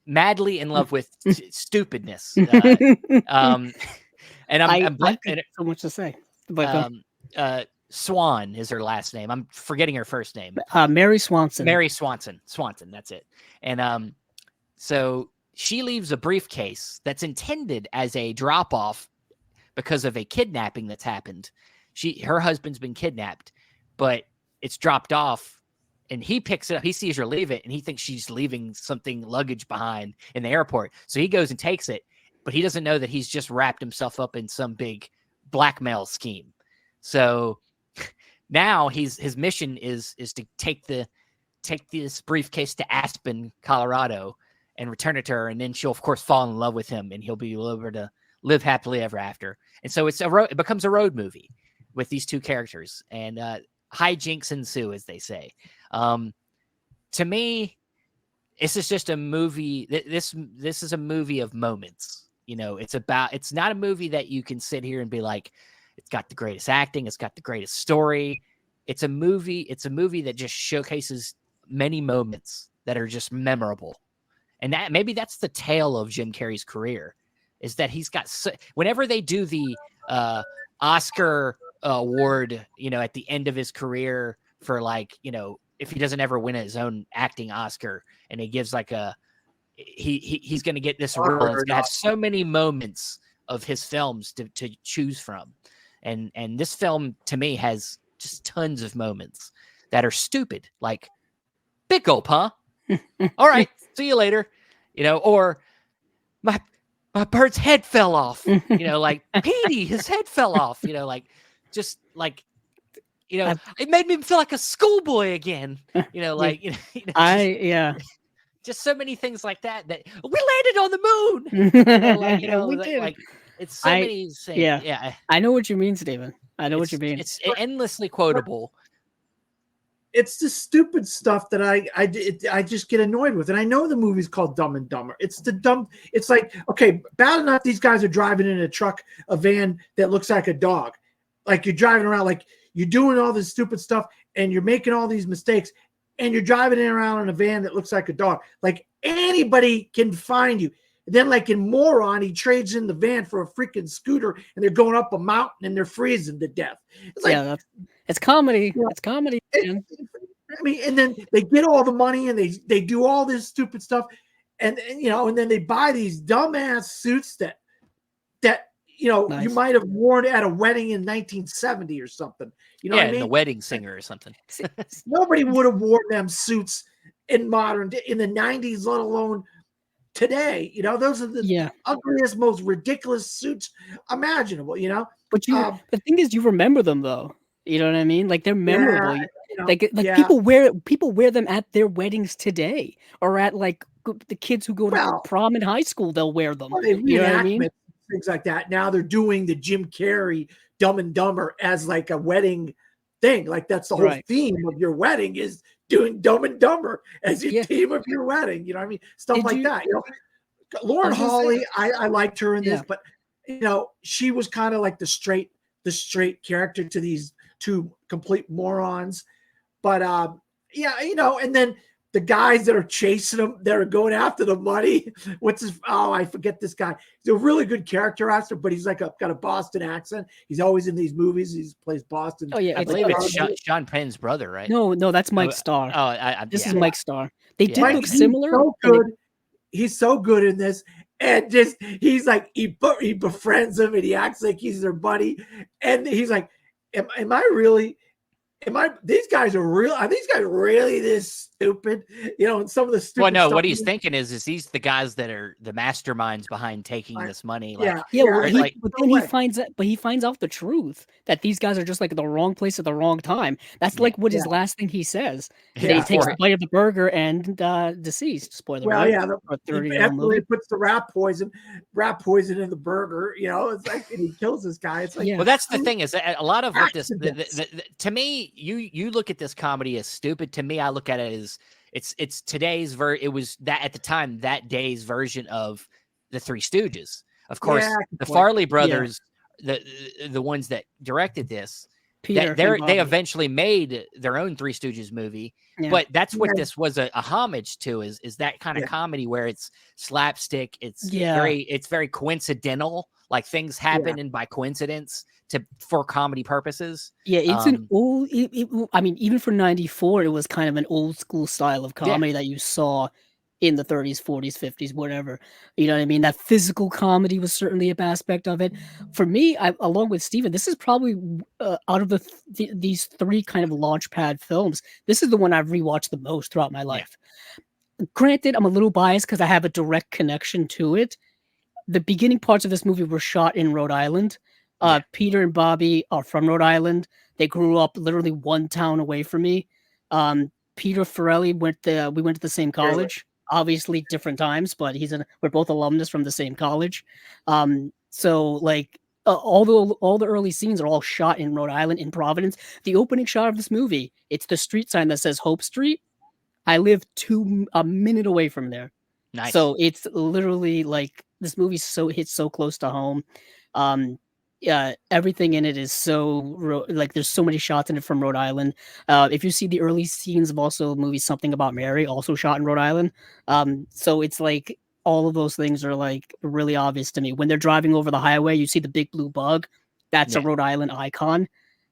Madly in love with stupidness. And I so much to say. But Swan is her last name. I'm forgetting her first name. Mary Swanson. Mary Swanson. That's it. And so she leaves a briefcase that's intended as a drop off because of a kidnapping that's happened. Her husband's been kidnapped, but it's dropped off. And he picks it up. He sees her leave it, and he thinks she's leaving something luggage behind in the airport. So he goes and takes it, but he doesn't know that he's just wrapped himself up in some big blackmail scheme. So now his mission is to take this briefcase to Aspen, Colorado, and return it to her, and then she'll of course fall in love with him, and he'll be able to live happily ever after. And so it becomes a road movie with these two characters, and hijinks ensue, as they say. To me, this is just a movie. This is a movie of moments. It's not a movie that you can sit here and be like, it's got the greatest acting, it's got the greatest story. It's a movie that just showcases many moments that are just memorable. And maybe that's the tale of Jim Carrey's career, is that he's got whenever they do the Oscar award, at the end of his career for if he doesn't ever win his own acting Oscar, and he gives he's going to get this role. It's going to have so many moments of his films to choose from. And this film to me has just tons of moments that are stupid. Like, big gulp, huh? All right. See you later. Or my bird's head fell off, like Petey, his head fell off, it made me feel like a schoolboy again, just so many things like that we landed on the moon, we did. it's so many things. Yeah. I know what you mean, Steven. I know what you mean. It's endlessly quotable. It's the stupid stuff that I just get annoyed with. And I know the movie's called Dumb and Dumber. It's like, okay, bad enough these guys are driving in a van that looks like a dog. Like, you're driving around, like you're doing all this stupid stuff and you're making all these mistakes and you're driving around in a van that looks like a dog. Like, Anybody can find you. And then, like in Moron, he trades in the van for a freaking scooter, and they're going up a mountain and they're freezing to death. It's like, it's comedy. Yeah. It's comedy. Man. I mean, and then they get all the money and they do all this stupid stuff, and you know, and then they buy these dumbass suits that you know you might have worn at a wedding in 1970 or something. You know what I mean? The Wedding Singer or something. Nobody would have worn them suits in the 90s, let alone today. You know, those are the ugliest, most ridiculous suits imaginable. You know, but the thing is, you remember them though. You know what I mean? Like they're memorable. You know, like people wear them at their weddings today, or at like the kids who go to prom in high school. They'll wear them. Well, you know what I mean? Things like that. Now they're doing the Jim Carrey Dumb and Dumber as like a wedding thing. Like that's the whole theme of your wedding is doing Dumb and Dumber as your theme of your wedding. You know what I mean? Stuff like that. You know, Lauren Hawley, I liked her in this, but you know, she was kind of like the straight character to these two complete morons. But yeah, you know, and then the guys that are chasing them, that are going after the money. I forget this guy. He's a really good character actor, but he's like got a Boston accent. He's always in these movies. He plays Boston. Oh yeah, I believe it's Sean Penn's brother, right? No, that's Mike Starr. This is Mike Starr. They did Mike, look similar. So good. He's so good in this. And just he's like he befriends him and he acts like he's their buddy. And he's like, am I really? These guys are real? Are these guys really this stupid? You know, and some of the stupid. Well, no, stuff what he's thinking is these the guys that are the masterminds behind taking this money. Like, but then he finds out the truth that these guys are just like at the wrong place at the wrong time. That's like what his last thing he says. He takes a bite of the burger and deceased. Spoiler. Well, right? He puts the rat poison in the burger. You know, it's like and he kills this guy. It's like, well, that's the thing is a lot of what this to me. You look at this comedy as stupid. To me, I look at it as it's today's it was that at the time that day's version of the Three Stooges. Of course, the Farley brothers, the ones that directed this, they eventually made their own Three Stooges movie. Yeah. But that's what this was a homage to is that kind of comedy where it's slapstick. It's very coincidental. Like things happen and by coincidence for comedy purposes. Yeah, it's an old. I mean, even for '94, it was kind of an old school style of comedy that you saw in the 30s, 40s, 50s, whatever. You know what I mean? That physical comedy was certainly an aspect of it. For me, along with Steven, this is probably out of these three kind of launchpad films, this is the one I've rewatched the most throughout my life. Granted, I'm a little biased because I have a direct connection to it. The beginning parts of this movie were shot in Rhode Island. Peter and Bobby are from Rhode Island. They grew up literally one town away from me. Peter Farrelly we went to the same college. Obviously different times, but we're both alumnus from the same college. So like all the early scenes are all shot in Rhode Island, in Providence. The opening shot of this movie, it's the street sign that says Hope Street. I live a minute away from there. Nice. So it's literally like this movie hits so close to home. Everything in it is so like there's so many shots in it from Rhode Island. If you see the early scenes of also the movie Something About Mary, also shot in Rhode Island. So it's like all of those things are like really obvious to me. When they're driving over the highway, you see the big blue bug. That's a Rhode Island icon.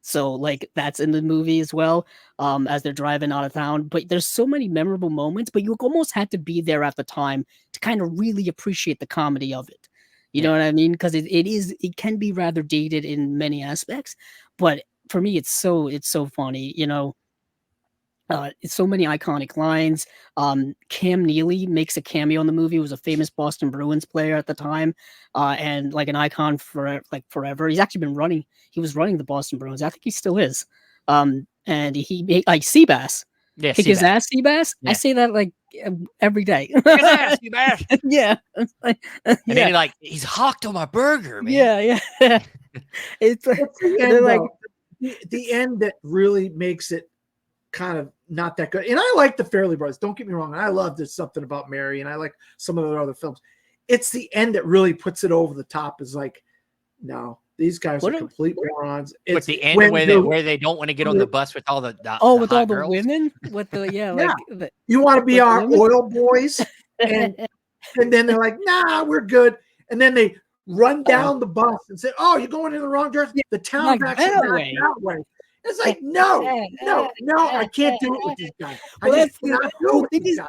So like that's in the movie as well, as they're driving out of town. But there's so many memorable moments, but you almost had to be there at the time to kind of really appreciate the comedy of it. You know what I mean? Because it can be rather dated in many aspects, but for me, it's so funny. You know, it's so many iconic lines. Cam Neely makes a cameo in the movie. He was a famous Boston Bruins player at the time, and like an icon for like forever. He's actually been running. He was running the Boston Bruins. I think he still is. And he made like Seabass. Yeah, kick his ass, Seabass. Yeah. I say that like every day. Kick his ass, Seabass. Yeah. And then you're like, he's hawked on my burger, man. Yeah. It's the end that really makes it kind of not that good. And I like the Farrelly Brothers. Don't get me wrong. I love There's Something About Mary, and I like some of their other films. It's the end that really puts it over the top. Is like, no, these guys are complete morons. It's but the end where they don't want to get on the bus with all the with all the women with the you want to be our oil boys. and then they're like, nah, we're good. And then they run down the bus and say, oh, you're going in the wrong direction. The town's Like actually that back way. that way. It's like, no, I can't do it with these guys. Well, I just cannot do it with thing these is, guys.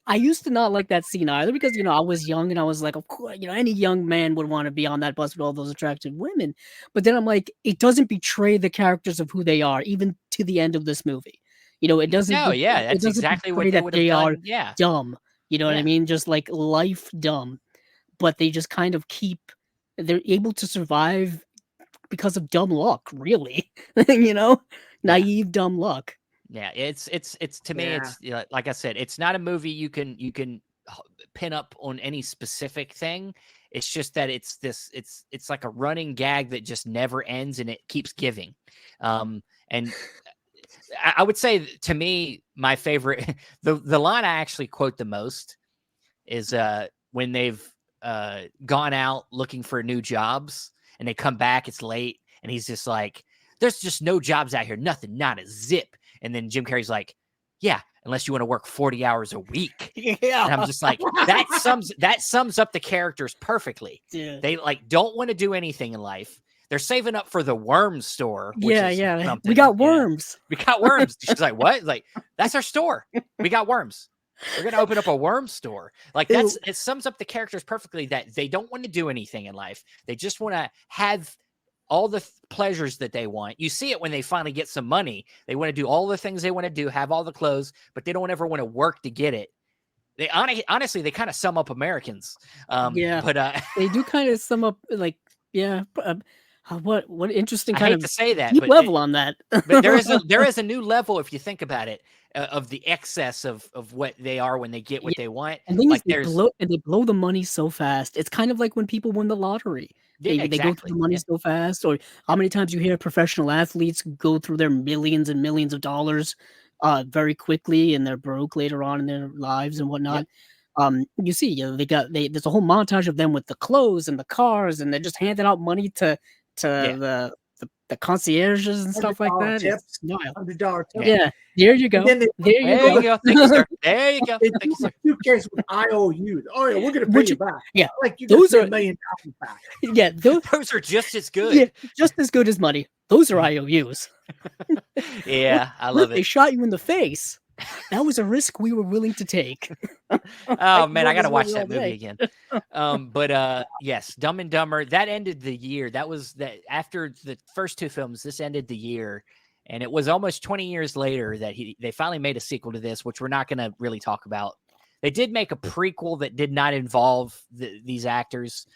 I used to not like that scene either because, I was young and I was like, of course, any young man would want to be on that bus with all those attractive women. But then I'm like, it doesn't betray the characters of who they are, even to the end of this movie. It doesn't, No, yeah, it that's doesn't exactly betray what they that would have they are done. Yeah. dumb. You know what I Yeah. mean? Just like life dumb. But they just kind of they're able to survive because of dumb luck, really. Naive, dumb luck. Yeah, it's to me, it's like I said, it's not a movie you can pin up on any specific thing. It's just that it's like a running gag that just never ends and it keeps giving. And I would say, to me, my favorite, the line I actually quote the most is when they've gone out looking for new jobs and they come back, it's late, and he's just like, there's just no jobs out here, nothing, not a zip. And then Jim Carrey's like, yeah, unless you want to work 40 hours a week. Yeah. And I'm just like, that sums up the characters perfectly. Yeah. They don't want to do anything in life. They're saving up for the worm store. Which is we got worms. We got worms. She's like, what? Like, that's our store. We got worms. We're gonna open up a worm store. Like, it sums up the characters perfectly, that they don't want to do anything in life. They just want to have all the pleasures that they want. You see it when they finally get some money. They want to do all the things they want to do, have all the clothes, but they don't ever want to work to get it. They honestly, they kind of sum up Americans. But they do kind of sum up, like, what interesting kind I hate of to say that, deep level on that. But there is a new level, if you think about it, of the excess of what they are when they get what they want. And then like they blow the money so fast. It's kind of like when people win the lottery. They go through the money so fast, or how many times you hear professional athletes go through their millions and millions of dollars very quickly, and they're broke later on in their lives and whatnot. You see, there's a whole montage of them with the clothes and the cars, and they're just handing out money to the concierges and stuff like that. Tips, $100 tips. Yeah, there you go. There you go. Thank you, sir. There you go. Thank you, sir. Who cares with IOUs? Oh yeah, we're gonna pay you back. Yeah, like you those got are $1 million back. Yeah, those are just as good. Yeah, just as good as money. Those are IOUs. Yeah, I love it. They shot you in the face. That was a risk we were willing to take. Oh man, I gotta watch that movie again. But yes, Dumb and Dumber, that ended the year. That was that after the first two films, this ended the year. And it was almost 20 years later that they finally made a sequel to this, which we're not going to really talk about. They did make a prequel that did not involve these actors,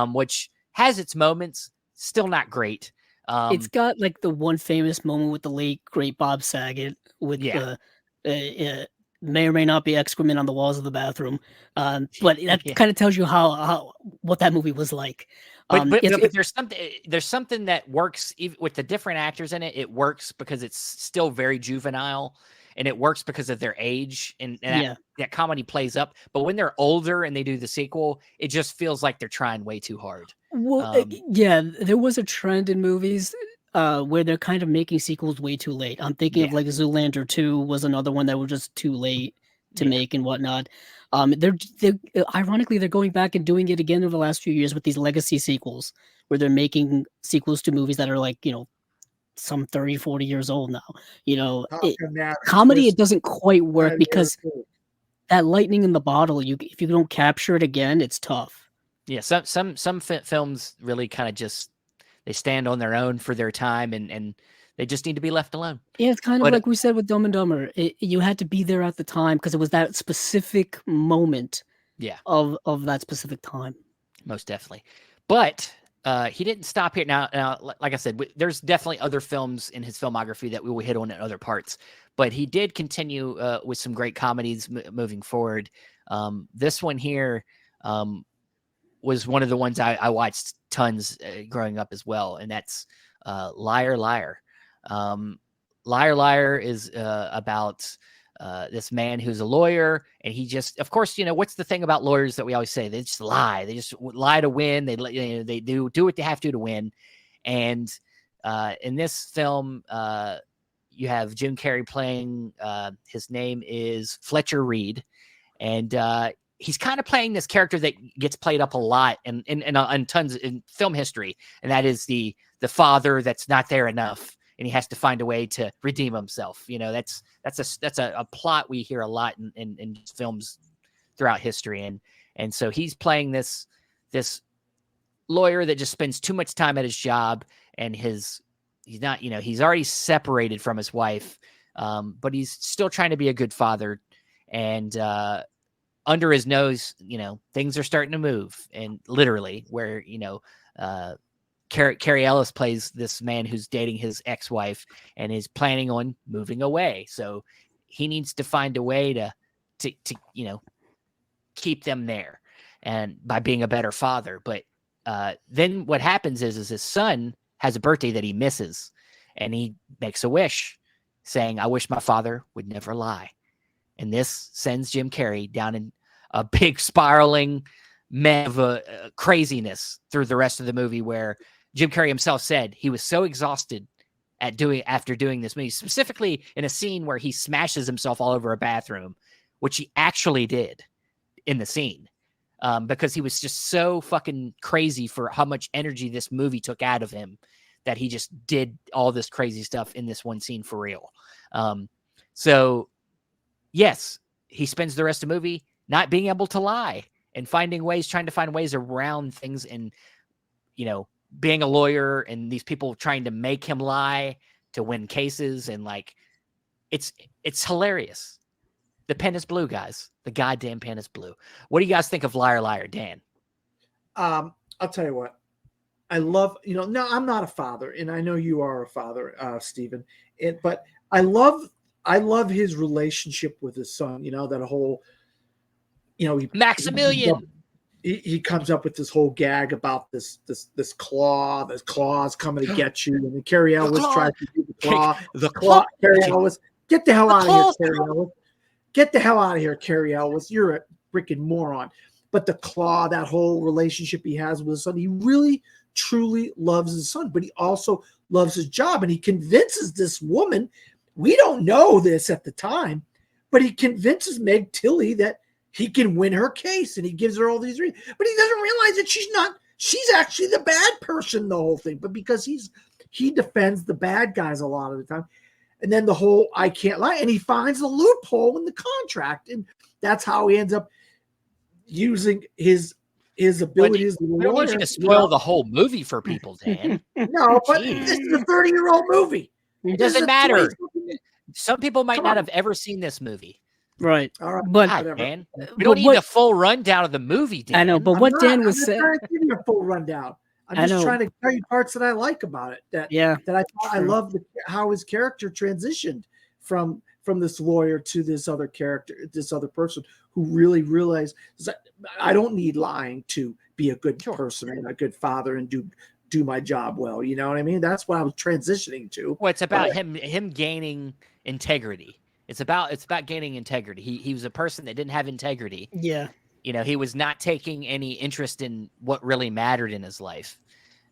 which has its moments, still not great. It's got like the one famous moment with the late great Bob Saget with the may or may not be excrement on the walls of the bathroom. But that kind of tells you what that movie was like. But there's something that works even with the different actors in it. It works because it's still very juvenile, and it works because of their age, and that comedy plays up. But when they're older and they do the sequel, it just feels like they're trying way too hard. Well, there was a trend in movies where they're kind of making sequels way too late. I'm thinking of like Zoolander 2 was another one that was just too late to make and whatnot. They're ironically, they're going back and doing it again over the last few years with these legacy sequels, where they're making sequels to movies that are like, some 30, 40 years old now. Comedy, it doesn't quite work because that lightning in the bottle, if you don't capture it again, it's tough. Yeah, some films really kind of just, they stand on their own for their time, and they just need to be left alone. Yeah, it's kind of like we said with Dumb and Dumber. You had to be there at the time because it was that specific moment of that specific time. Most definitely. But he didn't stop here. Now, like I said, there's definitely other films in his filmography that we will hit on in other parts. But he did continue with some great comedies moving forward. This one here was one of the ones I watched tons growing up as well, and that's Liar Liar. Liar Liar is about this man who's a lawyer, and he just, of course, what's the thing about lawyers that we always say? They just lie. They just lie to win. They do what they have to win. And in this film, you have Jim Carrey playing. His name is Fletcher Reed, and he's kind of playing this character that gets played up a lot in tons in film history, and that is the father that's not there enough, and he has to find a way to redeem himself. You know, that's a plot we hear a lot in films throughout history, and so he's playing this lawyer that just spends too much time at his job, and he's not, you know, he's already separated from his wife, but he's still trying to be a good father, and under his nose, you know, things are starting to move, and literally, where, you know, Carrey Ellis plays this man who's dating his ex-wife and is planning on moving away. So he needs to find a way to you know, keep them there, and by being a better father. But then what happens is his son has a birthday that he misses, and he makes a wish saying, "I wish my father would never lie." And this sends Jim Carrey down in a big spiraling of craziness through the rest of the movie, where Jim Carrey himself said he was so exhausted after doing this movie, specifically in a scene where he smashes himself all over a bathroom, which he actually did in the scene, because he was just so fucking crazy for how much energy this movie took out of him, that he just did all this crazy stuff in this one scene for real. So yes, he spends the rest of the movie not being able to lie and trying to find ways around things, and, you know, being a lawyer and these people trying to make him lie to win cases. And like, it's hilarious. The pen is blue, guys. The goddamn pen is blue. What do you guys think of Liar Liar, Dan? I'll tell you what. I love, you know, no, I'm not a father, and I know you are a father, Stephen. But I love his relationship with his son. You know, that whole, you know, Maximilian. He comes up with this whole gag about this claw. This claw's coming to get you, and then Carrey Ellis tries to do the claw. The claw. Carrey Ellis, get the hell out of here, Carrey Ellis. Get the hell out of here, Carrey Ellis. You're a freaking moron. But the claw, that whole relationship he has with his son, he really, truly loves his son, but he also loves his job. And he convinces this woman, we don't know this at the time, but he convinces Meg Tilly that he can win her case, and he gives her all these reasons. But he doesn't realize that she's actually the bad person, the whole thing. But because he defends the bad guys a lot of the time. And then the whole I can't lie, and he finds a loophole in the contract, and that's how he ends up using his abilities. We don't want you to spoil the whole movie for people, Dan. No, but this is a 30-year-old movie. It doesn't matter. Some people might not have ever seen this movie. Right. All right. But God, Dan, we don't need the full rundown of the movie, Dan. I know, but Dan was saying, I'm not trying to give you a full rundown. I'm just trying to tell you parts that I like about it. That I love how his character transitioned from this lawyer to this other character, this other person who really realized I don't need lying to be a good person and a good father and do my job well. You know what I mean? That's what I was transitioning to. Well, it's about him gaining integrity. It's about gaining integrity. He was a person that didn't have integrity. Yeah. You know, he was not taking any interest in what really mattered in his life.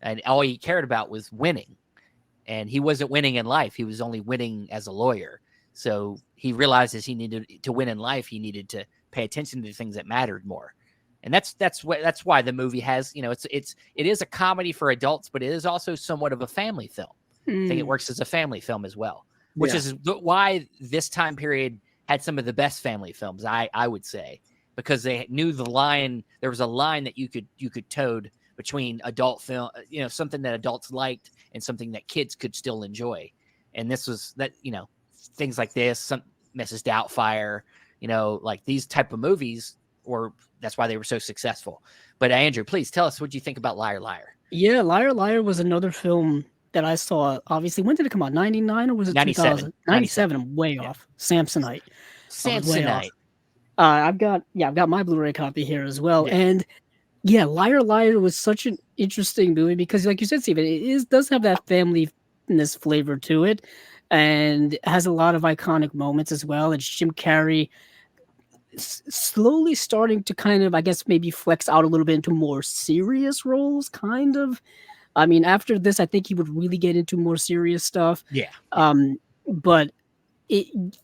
And all he cared about was winning. And he wasn't winning in life. He was only winning as a lawyer. So he realizes he needed to win in life. He needed to pay attention to the things that mattered more. And that's why the movie has, you know, it is a comedy for adults, but it is also somewhat of a family film. I think it works as a family film as well, which is why this time period had some of the best family films, I would say, because they knew the line. There was a line that you could toad between adult film, you know, something that adults liked and something that kids could still enjoy. And this was that, you know, things like this, some Mrs. Doubtfire, you know, like these type of movies, or that's why they were so successful. But Andrew, please tell us what you think about Liar Liar. Yeah, Liar Liar was another film that I saw. Obviously, when did it come out? 99 or was it 97? 2000? 97. I'm way off. Samsonite. Samsonite. I've got my Blu-ray copy here as well. Yeah. And yeah, Liar Liar was such an interesting movie because, like you said, Steve, it does have that family-ness flavor to it, and has a lot of iconic moments as well. It's Jim Carrey slowly starting to kind of, I guess, maybe flex out a little bit into more serious roles, kind of. I mean, after this, I think he would really get into more serious stuff. Yeah. But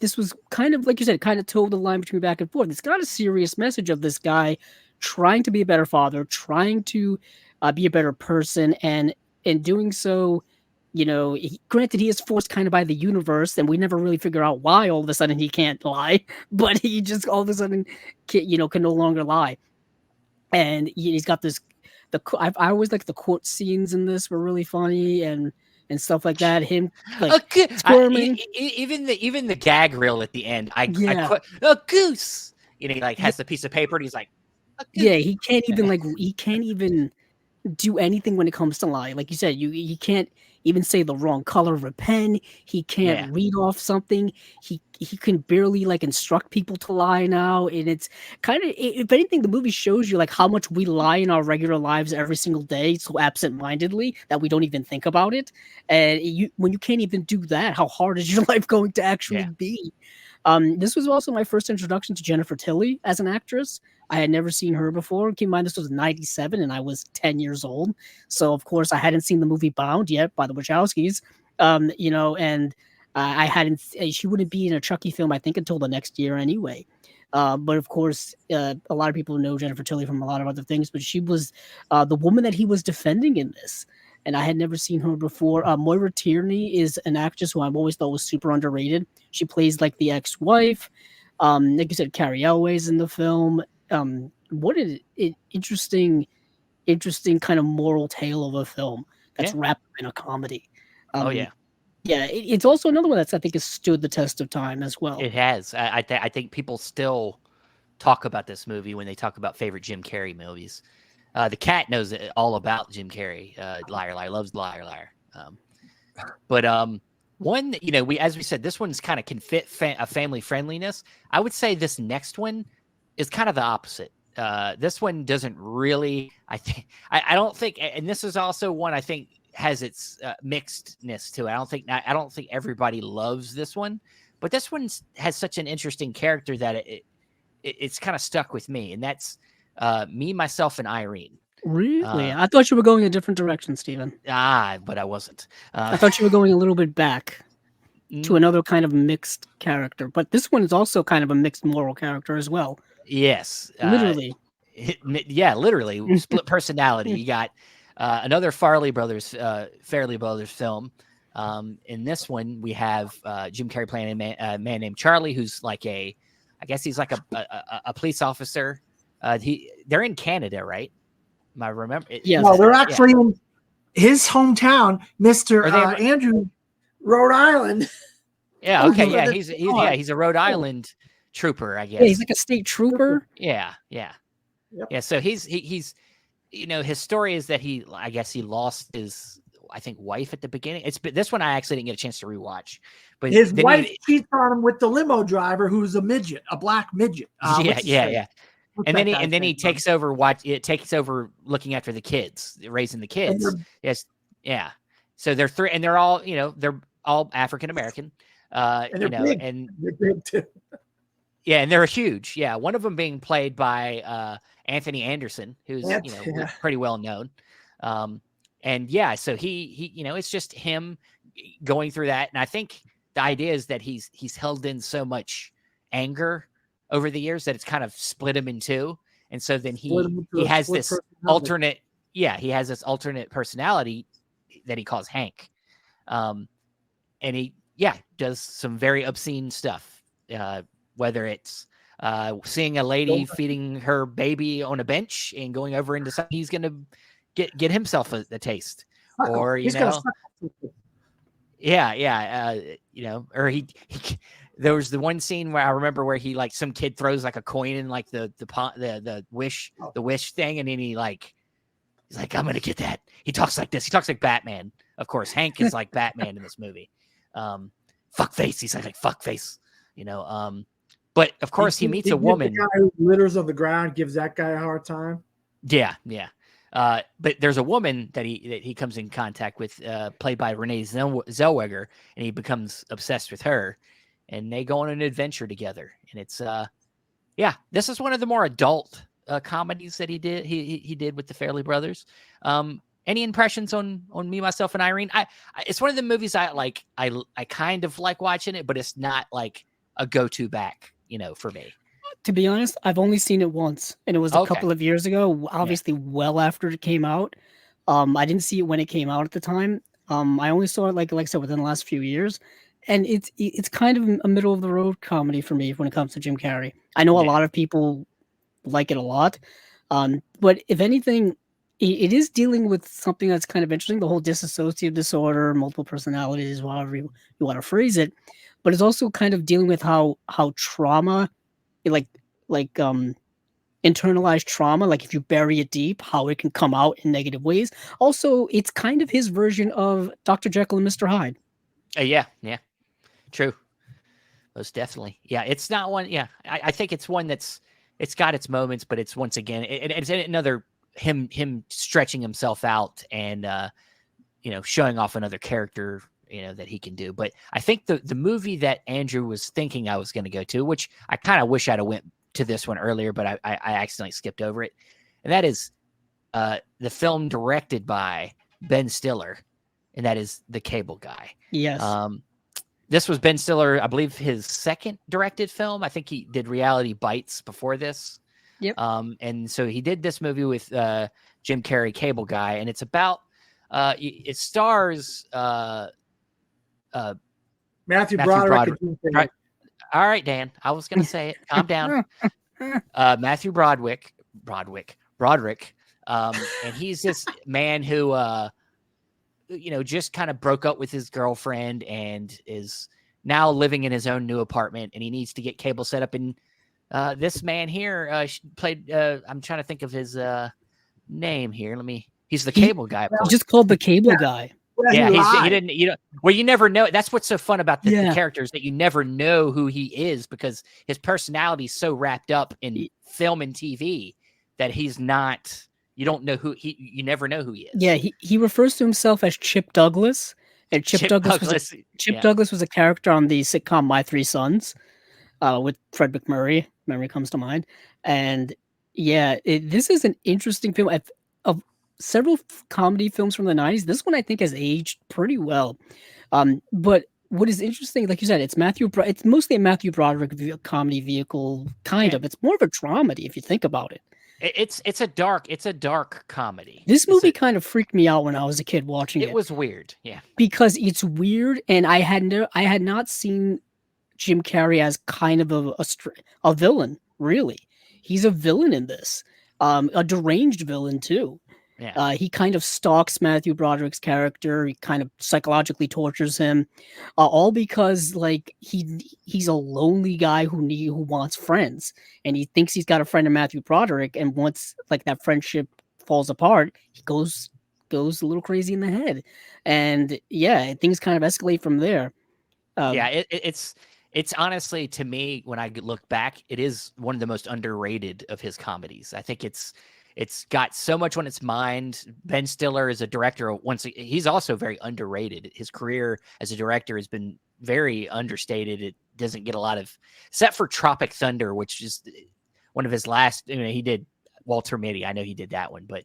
this was kind of like you said, kind of towed the line between back and forth. It's got a serious message of this guy trying to be a better father, trying to be a better person, and in doing so, granted he is forced kind of by the universe, and we never really figure out why all of a sudden he can't lie, but he just all of a sudden can no longer lie, and he's got this. I always like the court scenes in this were really funny and stuff like that. Him like squirming. Even the gag reel at the end. I Yeah. quit a goose. He like has the piece of paper and he's like, a goose. Yeah, he can't even do anything when it comes to lying. Like you said, he can't even say the wrong color of a pen. He can't read off something. He can barely like instruct people to lie now. And it's kind of, if anything, the movie shows you like how much we lie in our regular lives every single day, so absent-mindedly that we don't even think about it. And when you can't even do that, how hard is your life going to actually be? This was also my first introduction to Jennifer Tilly as an actress. I had never seen her before. Keep in mind, this was 97 and I was 10 years old. So, of course, I hadn't seen the movie Bound yet by the Wachowskis. And I hadn't, she wouldn't be in a Chucky film, I think, until the next year anyway. But of course, a lot of people know Jennifer Tilly from a lot of other things, but she was the woman that he was defending in this. And I had never seen her before. Moira Tierney is an actress who I've always thought was super underrated. She plays like the ex-wife. Like you said, Carrey Elway's in the film. What an interesting kind of moral tale of a film that's wrapped up in a comedy. It's also another one that's I think has stood the test of time as well. It has. I think people still talk about this movie when they talk about favorite Jim Carrey movies. The cat knows all about Jim Carrey. Liar, liar, loves liar, liar. But one, as we said, this one's kind of can fit a family friendliness. I would say this next one is kind of the opposite. This one doesn't really. I don't think, and this is also one I think has its mixedness to it. I don't think everybody loves this one, but this one has such an interesting character that it's kind of stuck with me, and that's Me, Myself, and Irene. Really? I thought you were going a different direction, Steven. But I wasn't. I thought you were going a little bit back to another kind of mixed character. But this one is also kind of a mixed moral character as well. Yes. Literally. Literally. Split personality. You got another Farrelly Brothers film. In this one, we have Jim Carrey playing a man named Charlie, who's like I guess he's like a police officer. They're in Canada, right? I remember. Yeah, well, they're actually in his hometown, Mr. Andrew, Rhode Island. Yeah. Okay. Yeah. He's a Rhode Island trooper, I guess. Yeah, he's like a state trooper. Yeah. Yep. Yeah. So he's his story is that he lost his wife at the beginning. This one I actually didn't get a chance to rewatch, but his wife cheats on him with the limo driver who's a midget, a black midget. Yeah. And then he takes over looking after the kids, raising the kids. Yes. Yeah. So they're three, and they're all, they're all African American. And they're big. And they're big too. Yeah, and they're huge. Yeah. One of them being played by Anthony Anderson, who's pretty well known. And yeah, so he it's just him going through that. And I think the idea is that he's held in so much anger over the years that it's kind of split him in two. And so then he has this alternate, he has this alternate personality that he calls Hank. And he, does some very obscene stuff. Whether it's seeing a lady feeding her baby on a bench and going over into something, he's going to get himself a taste, or, or he there was the one scene where I remember where he some kid throws like a coin in like the wish thing, and then he's like, I'm gonna get that. He talks like this. He talks like Batman. Of course, Hank is like Batman in this movie. Fuck face. He's like fuck face. But of course he meets a woman. The guy who litters on the ground gives that guy a hard time. Yeah. But there's a woman that he comes in contact with, played by Renee Zellweger, and he becomes obsessed with her. And they go on an adventure together, and it's this is one of the more adult comedies that he did. He did with the Farrelly Brothers. Any impressions on Me, Myself, and Irene? It's one of the movies I like. I kind of like watching it, but it's not like a go-to back, for me. To be honest, I've only seen it once, and it was a Okay. couple of years ago, Yeah. obviously well after it came out. I didn't see it when it came out at the time. I only saw it like I said within the last few years, and it's kind of a middle of the road comedy for me when it comes to Jim Carrey. I know a Yeah. lot of people like it a lot, but if anything, it is dealing with something that's kind of interesting, the whole dissociative disorder, multiple personalities, however you want to phrase it. But it's also kind of dealing with how trauma, like like um internalized trauma, like if you bury it deep, how it can come out in negative ways. Also, it's kind of his version of Dr. Jekyll and Mr. Hyde. Yeah. True. Most definitely. Yeah. It's not one. Yeah. I think it's one it's got its moments, but it's once again, it's another him stretching himself out and, showing off another character, that he can do. But I think the movie that Andrew was thinking I was going to go to, which I kind of wish I'd have went to this one earlier, but I accidentally skipped over it. And that is the film directed by Ben Stiller, and that is The Cable Guy. Yes. This was Ben Stiller, I believe, his second directed film. I think he did Reality Bites before this. Yep. And so he did this movie with Jim Carrey, Cable Guy, and it's about it stars Matthew Broderick. Right. All right, Dan. I was going to say it. Calm down. Matthew Broderick, and he's this man who, just kind of broke up with his girlfriend and is now living in his own new apartment, and he needs to get cable set up. And this man here played. I'm trying to think of his name here. He's the cable guy. He's just called the Cable Guy. Yeah, he didn't. Well, you never know. That's what's so fun about the characters, that you never know who he is, because his personality is so wrapped up in film and TV that he's not. You don't know who he. You never know who he is. Yeah, he refers to himself as Chip Douglas, and Chip Douglas was a character on the sitcom My Three Sons, with Fred McMurray. Memory comes to mind, and yeah, this is an interesting film. Of several comedy films from the 90s, this one I think has aged pretty well. But what is interesting, like you said, it's mostly a Matthew Broderick comedy vehicle, kind of. It's more of a dramedy if you think about it. It's a dark comedy. This movie kind of freaked me out when I was a kid watching it. It was weird, yeah, because it's weird, and I had not seen Jim Carrey as kind of a villain. Really, he's a villain in this, a deranged villain too. Yeah. He kind of stalks Matthew Broderick's character. He kind of psychologically tortures him, all because like he's a lonely guy who wants friends, and he thinks he's got a friend in Matthew Broderick. And once like that friendship falls apart, he goes a little crazy in the head, and yeah, things kind of escalate from there. It's honestly, to me, when I look back, it is one of the most underrated of his comedies. I think it's got so much on its mind. Ben Stiller is a director. He's also very underrated. His career as a director has been very understated. It doesn't get a lot of, except for Tropic Thunder, which is one of his last. He did Walter Mitty. I know he did that one, but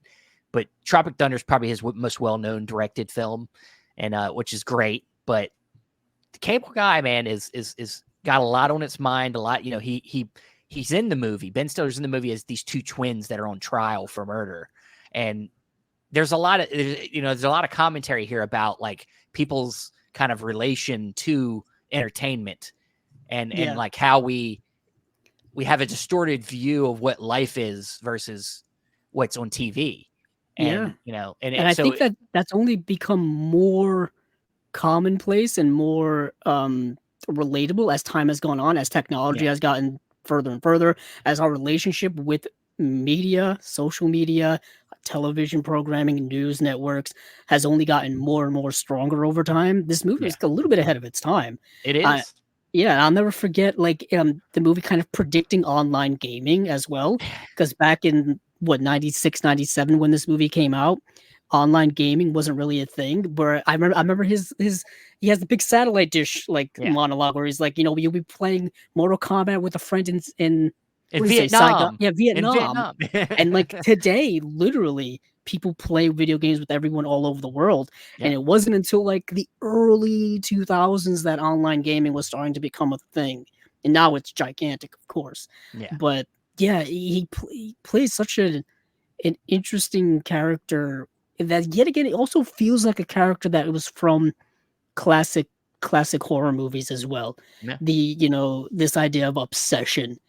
Tropic Thunder is probably his most well-known directed film, and which is great. But The Cable Guy, man, is got a lot on its mind. A lot, he's in the movie. Ben Stiller's in the movie as these two twins that are on trial for murder. And there's a lot of commentary here about like people's kind of relation to entertainment and like how we have a distorted view of what life is versus what's on TV. And, and I think that's only become more commonplace and more relatable as time has gone on, as technology has gotten further and further, as our relationship with media, social media, television programming, news networks has only gotten more and more stronger over time. This movie is a little bit ahead of its time. It is. I'll never forget like the movie kind of predicting online gaming as well, because back in 96, 97 when this movie came out, online gaming wasn't really a thing. Where I remember he has the big satellite dish monologue where he's like, you'll be playing Mortal Kombat with a friend in In what do you say, Saigon? Vietnam. Yeah, In Vietnam. Vietnam. And like today, literally, people play video games with everyone all over the world. Yeah. And it wasn't until like the early 2000s that online gaming was starting to become a thing. And now it's gigantic, of course. Yeah. But yeah, he plays such an interesting character that yet again it also feels like a character that was from classic horror movies as well. Yeah. This idea of obsession,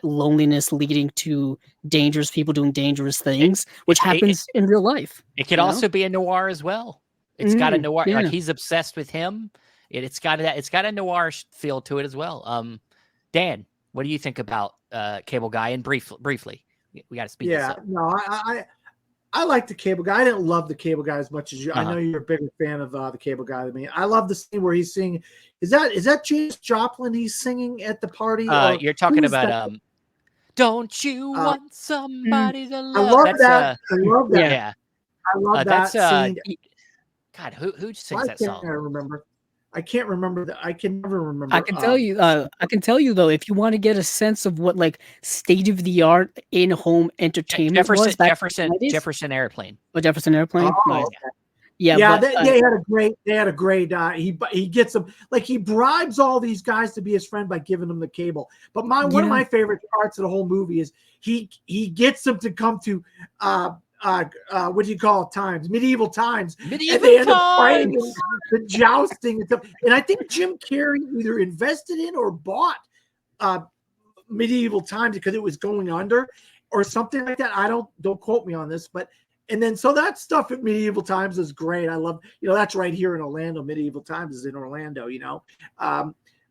loneliness leading to dangerous people doing dangerous things, which happens in real life. It could also be a noir as well. It's got a noir, like yeah. he's obsessed with him. It's got a noir feel to it as well. Dan, what do you think about Cable Guy? And briefly, we got to speed this up. No, I like the Cable Guy. I didn't love the Cable Guy as much as you. I know you're a bigger fan of the Cable Guy than me. I love the scene where he's singing. Is that James Joplin he's singing at the party? You're talking about don't you want somebody to love? I love that. I love that. Yeah. I love that scene. God, who sings that song? I can't remember that. I can never remember. I can tell you. I can tell you though, if you want to get a sense of what like state of the art in home entertainment was, Jefferson Airplane. Oh, Jefferson Airplane. Oh, nice. okay. Yeah, they had a great. He gets them, like he bribes all these guys to be his friend by giving them the cable. But one of my favorite parts of the whole movie is he gets them to come to what do you call it? Medieval times. And they end up fighting the jousting and stuff. And I think Jim Carrey either invested in or bought Medieval Times because it was going under or something like that. Don't quote me on this, but and then so that stuff at Medieval Times is great. I love, that's right here in Orlando. Medieval Times is in Orlando,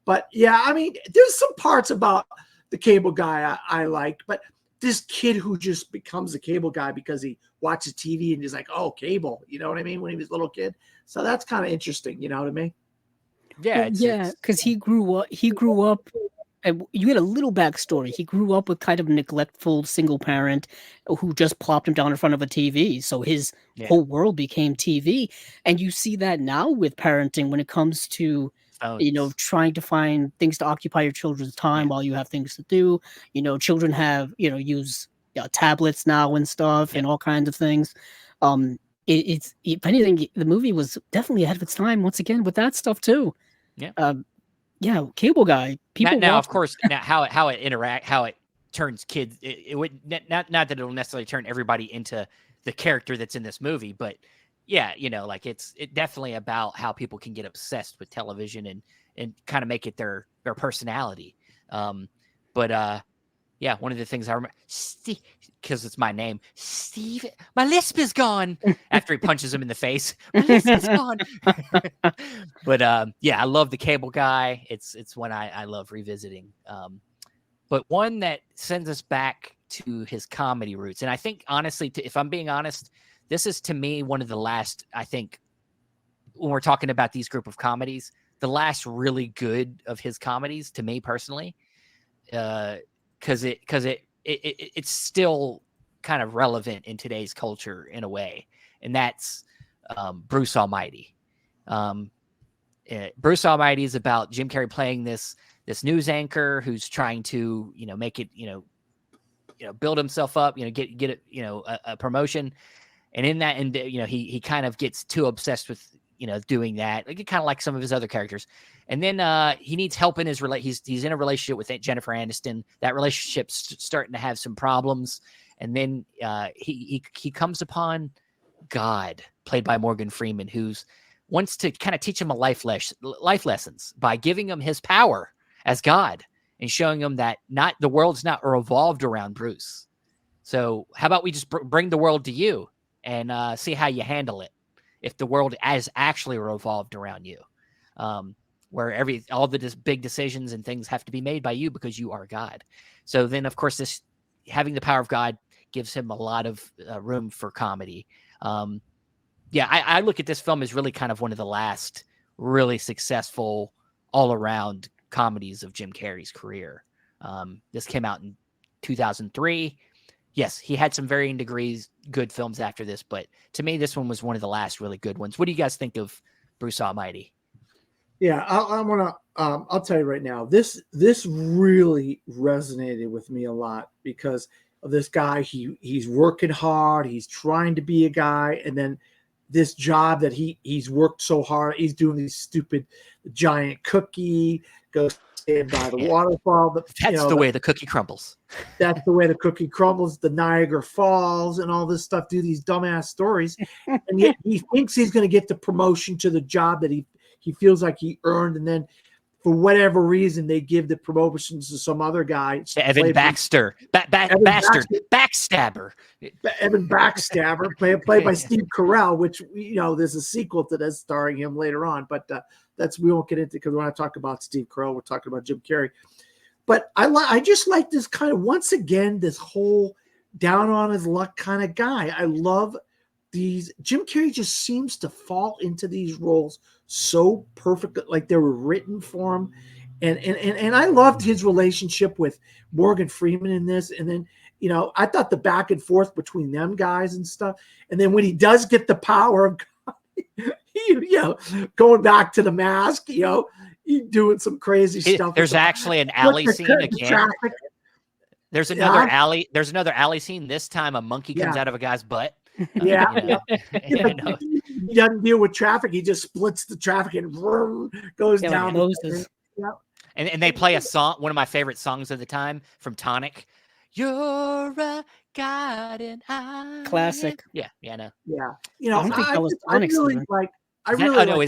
But yeah, I mean, there's some parts about the Cable Guy I like, but this kid who just becomes a Cable Guy because he watches TV and he's like, oh, cable, you know what I mean? When he was a little kid. So that's kind of interesting, you know what I mean? Yeah, because he grew up, and you get a little backstory. He grew up with kind of a neglectful single parent who just plopped him down in front of a TV. So his whole world became TV. And you see that now with parenting when it comes to trying to find things to occupy your children's time while you have things to do. Children have, use tablets now and stuff and all kinds of things. If anything, the movie was definitely ahead of its time once again with that stuff too. Yeah. Cable Guy. People now of course, now how it turns kids. It would not that it'll necessarily turn everybody into the character that's in this movie, but yeah, like it's definitely about how people can get obsessed with television and kind of make it their personality. Yeah, one of the things I remember, because it's my name, Steve. My lisp is gone after he punches him in the face. My lisp is gone. But yeah, I love the Cable Guy. It's one I love revisiting. But one that sends us back to his comedy roots, and I think honestly, if I'm being honest, this is to me one of the last. I think when we're talking about these group of comedies, the last really good of his comedies to me personally. Because it's still kind of relevant in today's culture in a way, and that's Bruce Almighty. Bruce Almighty is about Jim Carrey playing this news anchor who's trying to make it build himself up, get a promotion, and in that, and he kind of gets too obsessed with doing that, like kind of like some of his other characters. And then he needs help in his he's in a relationship with Jennifer Aniston. That relationship's starting to have some problems. And then he comes upon God, played by Morgan Freeman, who's wants to kind of teach him life lessons by giving him his power as God and showing him that the world's not revolved around Bruce. So how about we just bring the world to you and see how you handle it if the world has actually revolved around you. Where all the big decisions and things have to be made by you because you are God. So then, of course, this having the power of God gives him a lot of room for comedy. I look at this film as really kind of one of the last really successful all-around comedies of Jim Carrey's career. This came out in 2003. Yes, he had some varying degrees good films after this, but to me, this one was one of the last really good ones. What do you guys think of Bruce Almighty? Yeah, I'm gonna. I'll tell you right now. This really resonated with me a lot because of this guy. He's working hard. He's trying to be a guy, and then this job that he's worked so hard. He's doing these stupid giant cookie. Goes stand by the Yeah. waterfall. That's the way the cookie crumbles. That's the way the cookie crumbles. The Niagara Falls and all this stuff. Do these dumbass stories, and yet he thinks he's going to get the promotion to the job that he feels like he earned, and then for whatever reason they give the promotions to some other guy. Evan Baxter, backstabber. Evan Backstabber, played by Steve Carell, which there's a sequel to this starring him later on, but we won't get into because when I talk about Steve Carell, we're talking about Jim Carrey. But I just like this kind of, once again, this whole down on his luck kind of guy. I love these. Jim Carrey just seems to fall into these roles so perfect, like they were written for him. And I loved his relationship with Morgan Freeman in this. And then, I thought the back and forth between them guys and stuff. And then when he does get the power of God, going back to the mask, he doing some crazy stuff. There's actually an alley scene again. There's another alley. There's another alley scene. This time a monkey comes out of a guy's butt. Yeah. He doesn't deal with traffic. He just splits the traffic and goes down. Moses. Yeah. And they play a song, one of my favorite songs of the time from Tonic. You're a god and I. Classic. Yeah, no. Yeah. I don't think that was Tonic. Is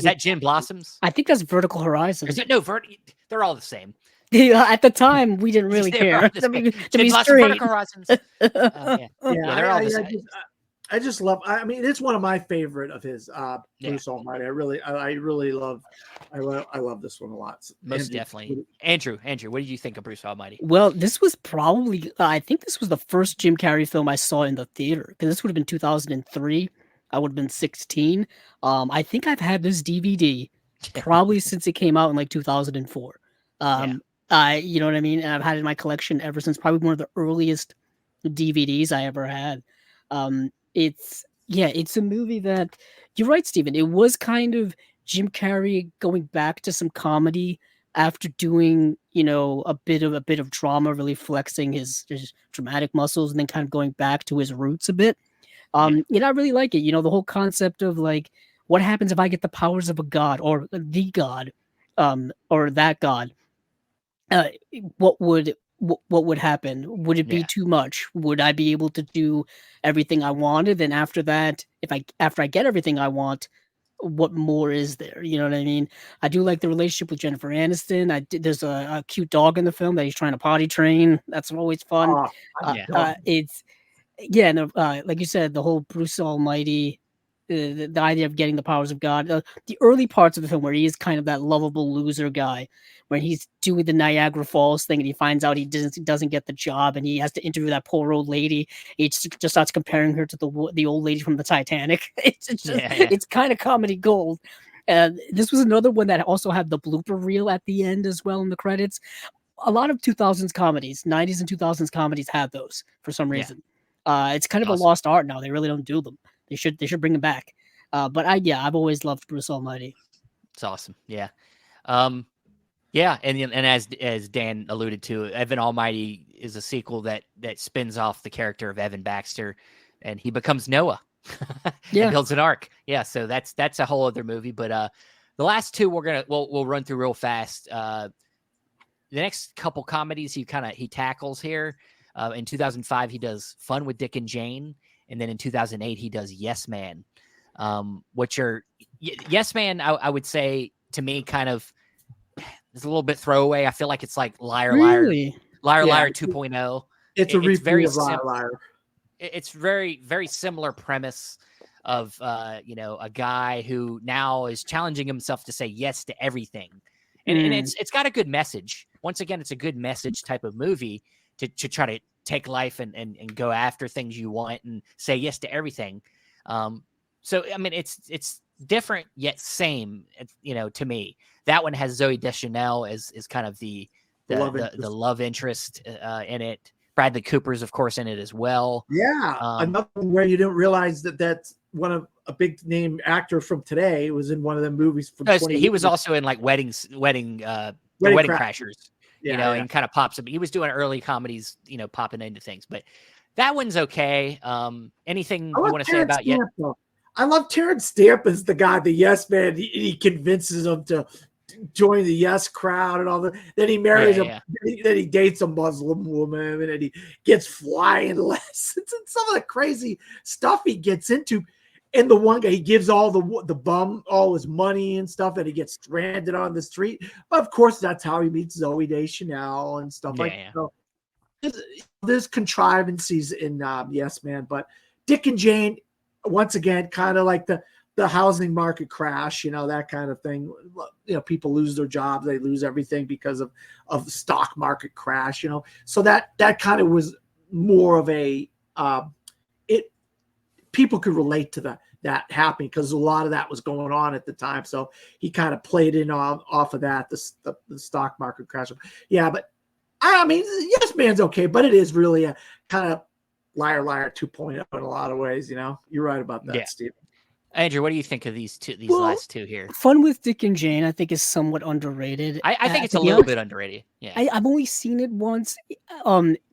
that Gin Blossoms? I think that's Vertical Horizon. Is it? No, they're all the same. At the time, we didn't really care. To be straight. Vertical Horizons. They're all the same. I just love. I mean, it's one of my favorite of his. Bruce Almighty. I really love. I love this one a lot. Most definitely. Andrew, what did you think of Bruce Almighty? Well, this was probably. I think this was the first Jim Carrey film I saw in the theater because this would have been 2003. I would have been 16. I think I've had this DVD probably since it came out in like 2004. You know what I mean? And I've had it in my collection ever since. Probably one of the earliest DVDs I ever had. It's a movie that you're right, Steven. It was kind of Jim Carrey going back to some comedy after doing, a bit of drama, really flexing his dramatic muscles, and then kind of going back to his roots a bit. I really like it. The whole concept of like, what happens if I get the powers of a god or the god, or that god? What would happen? Would it be too much? Would I be able to do everything I wanted? And after that, after I get everything I want, what more is there? You know what I mean? I do like the relationship with Jennifer Aniston. There's a cute dog in the film that he's trying to potty train. That's always fun. Like you said, the whole Bruce Almighty, the idea of getting the powers of God, the early parts of the film where he is kind of that lovable loser guy, when he's doing the Niagara Falls thing and he finds out he doesn't get the job and he has to interview that poor old lady. He just starts comparing her to the old lady from the Titanic. It's kind of comedy gold. And this was another one that also had the blooper reel at the end as well in the credits. A lot of 2000s comedies, 90s and 2000s comedies had those for some reason. It's kind of a lost art now. They really don't do them. They should bring them back. But I've always loved Bruce Almighty. It's awesome. Yeah. And as Dan alluded to, Evan Almighty is a sequel that spins off the character of Evan Baxter, and he becomes Noah. And builds an ark. Yeah, so that's a whole other movie. But the last two we'll run through real fast. The next couple comedies he tackles here. In 2005, he does Fun with Dick and Jane. And then in 2008, he does Yes Man. Yes Man, I would say, to me, kind of is a little bit throwaway. I feel like it's like Liar 2.0. It's a repeat of Liar Liar. It's very, very similar premise of, a guy who now is challenging himself to say yes to everything. And it's got a good message. Once again, it's a good message type of movie to try to take life and go after things you want and say yes to everything. So, I mean, it's different yet same, to me. That one has Zooey Deschanel as kind of the love interest in it. Bradley Cooper's, of course, in it as well. Yeah. Another one where you didn't realize that's one of a big name actor from today. It was in one of the movies from Because 20 he was years. also in like Wedding Wedding Crashers, Yeah, and kind of pops up. He was doing early comedies, popping into things, but that one's okay. Anything you want to say about yet? I love Terrence Stamp as the guy, the yes man. He convinces him to join the yes crowd and all that. Then he marries then he dates a Muslim woman, and then he gets flying lessons and some of the crazy stuff he gets into. And the one guy, he gives all the bum all his money and stuff, and he gets stranded on the street. But of course, that's how he meets Zoe Deschanel and stuff like that. So there's contrivances in Yes Man, but Dick and Jane, once again, kind of like the housing market crash, that kind of thing. People lose their jobs, they lose everything because of the stock market crash. So that kind of was more of a people could relate to that happening because a lot of that was going on at the time. So he kind of played in off of that, the stock market crash. Yeah, but I mean, Yes Man's okay, but it is really a kind of Liar 2.0 in a lot of ways. You're right about that, Steve. Andrew, what do you think of these last two here? Fun with Dick and Jane, I think, is somewhat underrated. I think it's a little bit underrated. Yeah, I've only seen it once,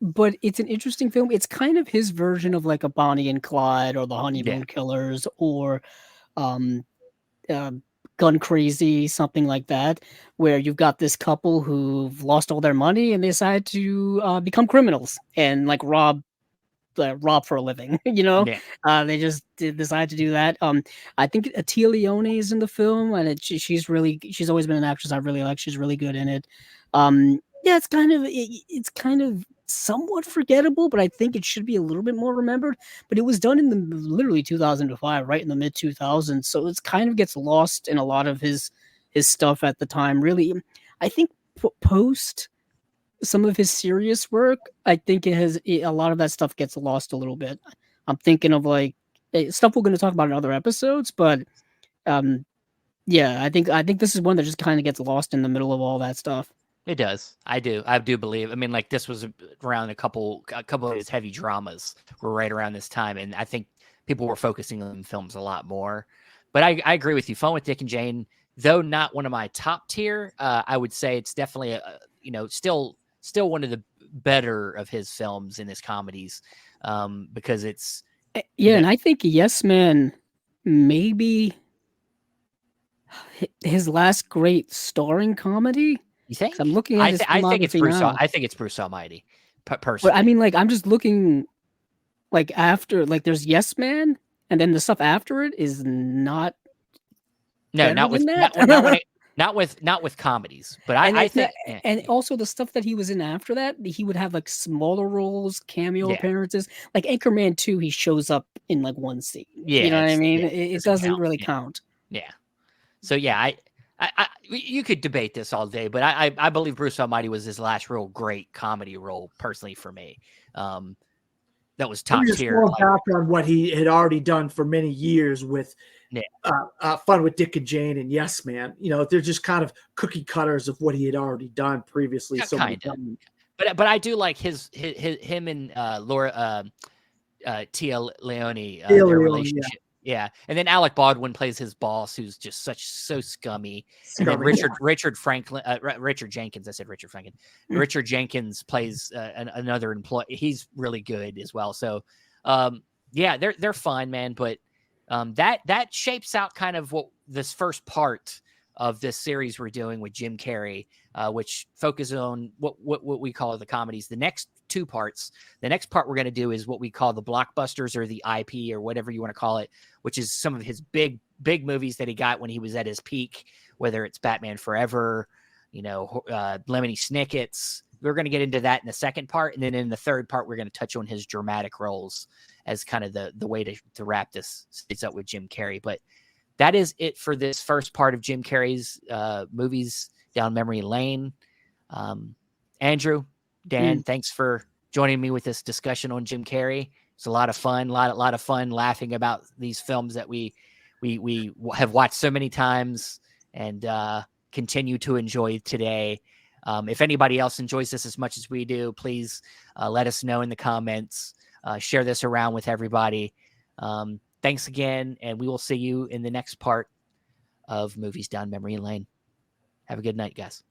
but it's an interesting film. It's kind of his version of like a Bonnie and Clyde or the Honeymoon Killers or Gun Crazy, something like that, where you've got this couple who've lost all their money and they decide to become criminals and like rob for a living. They just decide to do that. I think Tia Leone is in the film, and she's always been an actress I really like. She's really good in it. It's kind of somewhat forgettable, but I think it should be a little bit more remembered. But it was done in the literally 2005, right in the mid 2000s, so it kind of gets lost in a lot of his stuff at the time. Really, I think post some of his serious work, I think a lot of that stuff gets lost a little bit. I'm thinking of like stuff we're going to talk about in other episodes, but I think this is one that just kind of gets lost in the middle of all that stuff. It does. I do believe. I mean, like this was around a couple of his heavy dramas were right around this time, and I think people were focusing on films a lot more. But I agree with you. Fun with Dick and Jane, though not one of my top tier. I would say it's definitely still one of the better of his films in his comedies, because it's and I think Yes Man maybe his last great starring comedy. You think? I'm looking at his filmography I think it's Bruce Almighty. Personally, but I mean, like I'm just looking like after there's Yes Man, and then the stuff after it is not. No, not with comedies, but I think, and also the stuff that he was in after that, he would have like smaller roles, cameo appearances. Like Anchorman 2, he shows up in like one scene. Yeah, you know what I mean? It doesn't really count. Yeah. So yeah, you could debate this all day, but I believe Bruce Almighty was his last real great comedy role, personally for me. That was top tier. Back on what he had already done for many years with Fun with Dick and Jane and Yes Man. They're just kind of cookie cutters of what he had already done previously. Yeah, kind of. But I do like him and Laura Tia Leone, their relationship. Yeah, and then Alec Baldwin plays his boss, who's just so scummy. And then Richard Jenkins. I said Richard Franklin. Richard Jenkins plays another employee. He's really good as well. So, they're fun, man. But that shapes out kind of what this first part of this series we're doing with Jim Carrey, which focuses on what we call the comedies. The next two parts. The next part we're going to do is what we call the blockbusters, or the IP, or whatever you want to call it, which is some of his big movies that he got when he was at his peak, whether it's Batman Forever, Lemony Snicket's. We're going to get into that in the second part. And then in the third part, we're going to touch on his dramatic roles as kind of the way to wrap this up with Jim Carrey. But that is it for this first part of Jim Carrey's movies down memory lane. Andrew, Dan, thanks for joining me with this discussion on Jim Carrey. It's a lot of fun, a lot of fun laughing about these films that we have watched so many times and continue to enjoy today. If anybody else enjoys this as much as we do, please let us know in the comments. Share this around with everybody. thanks again, and we will see you in the next part of Movies Down Memory Lane. Have a good night, guys.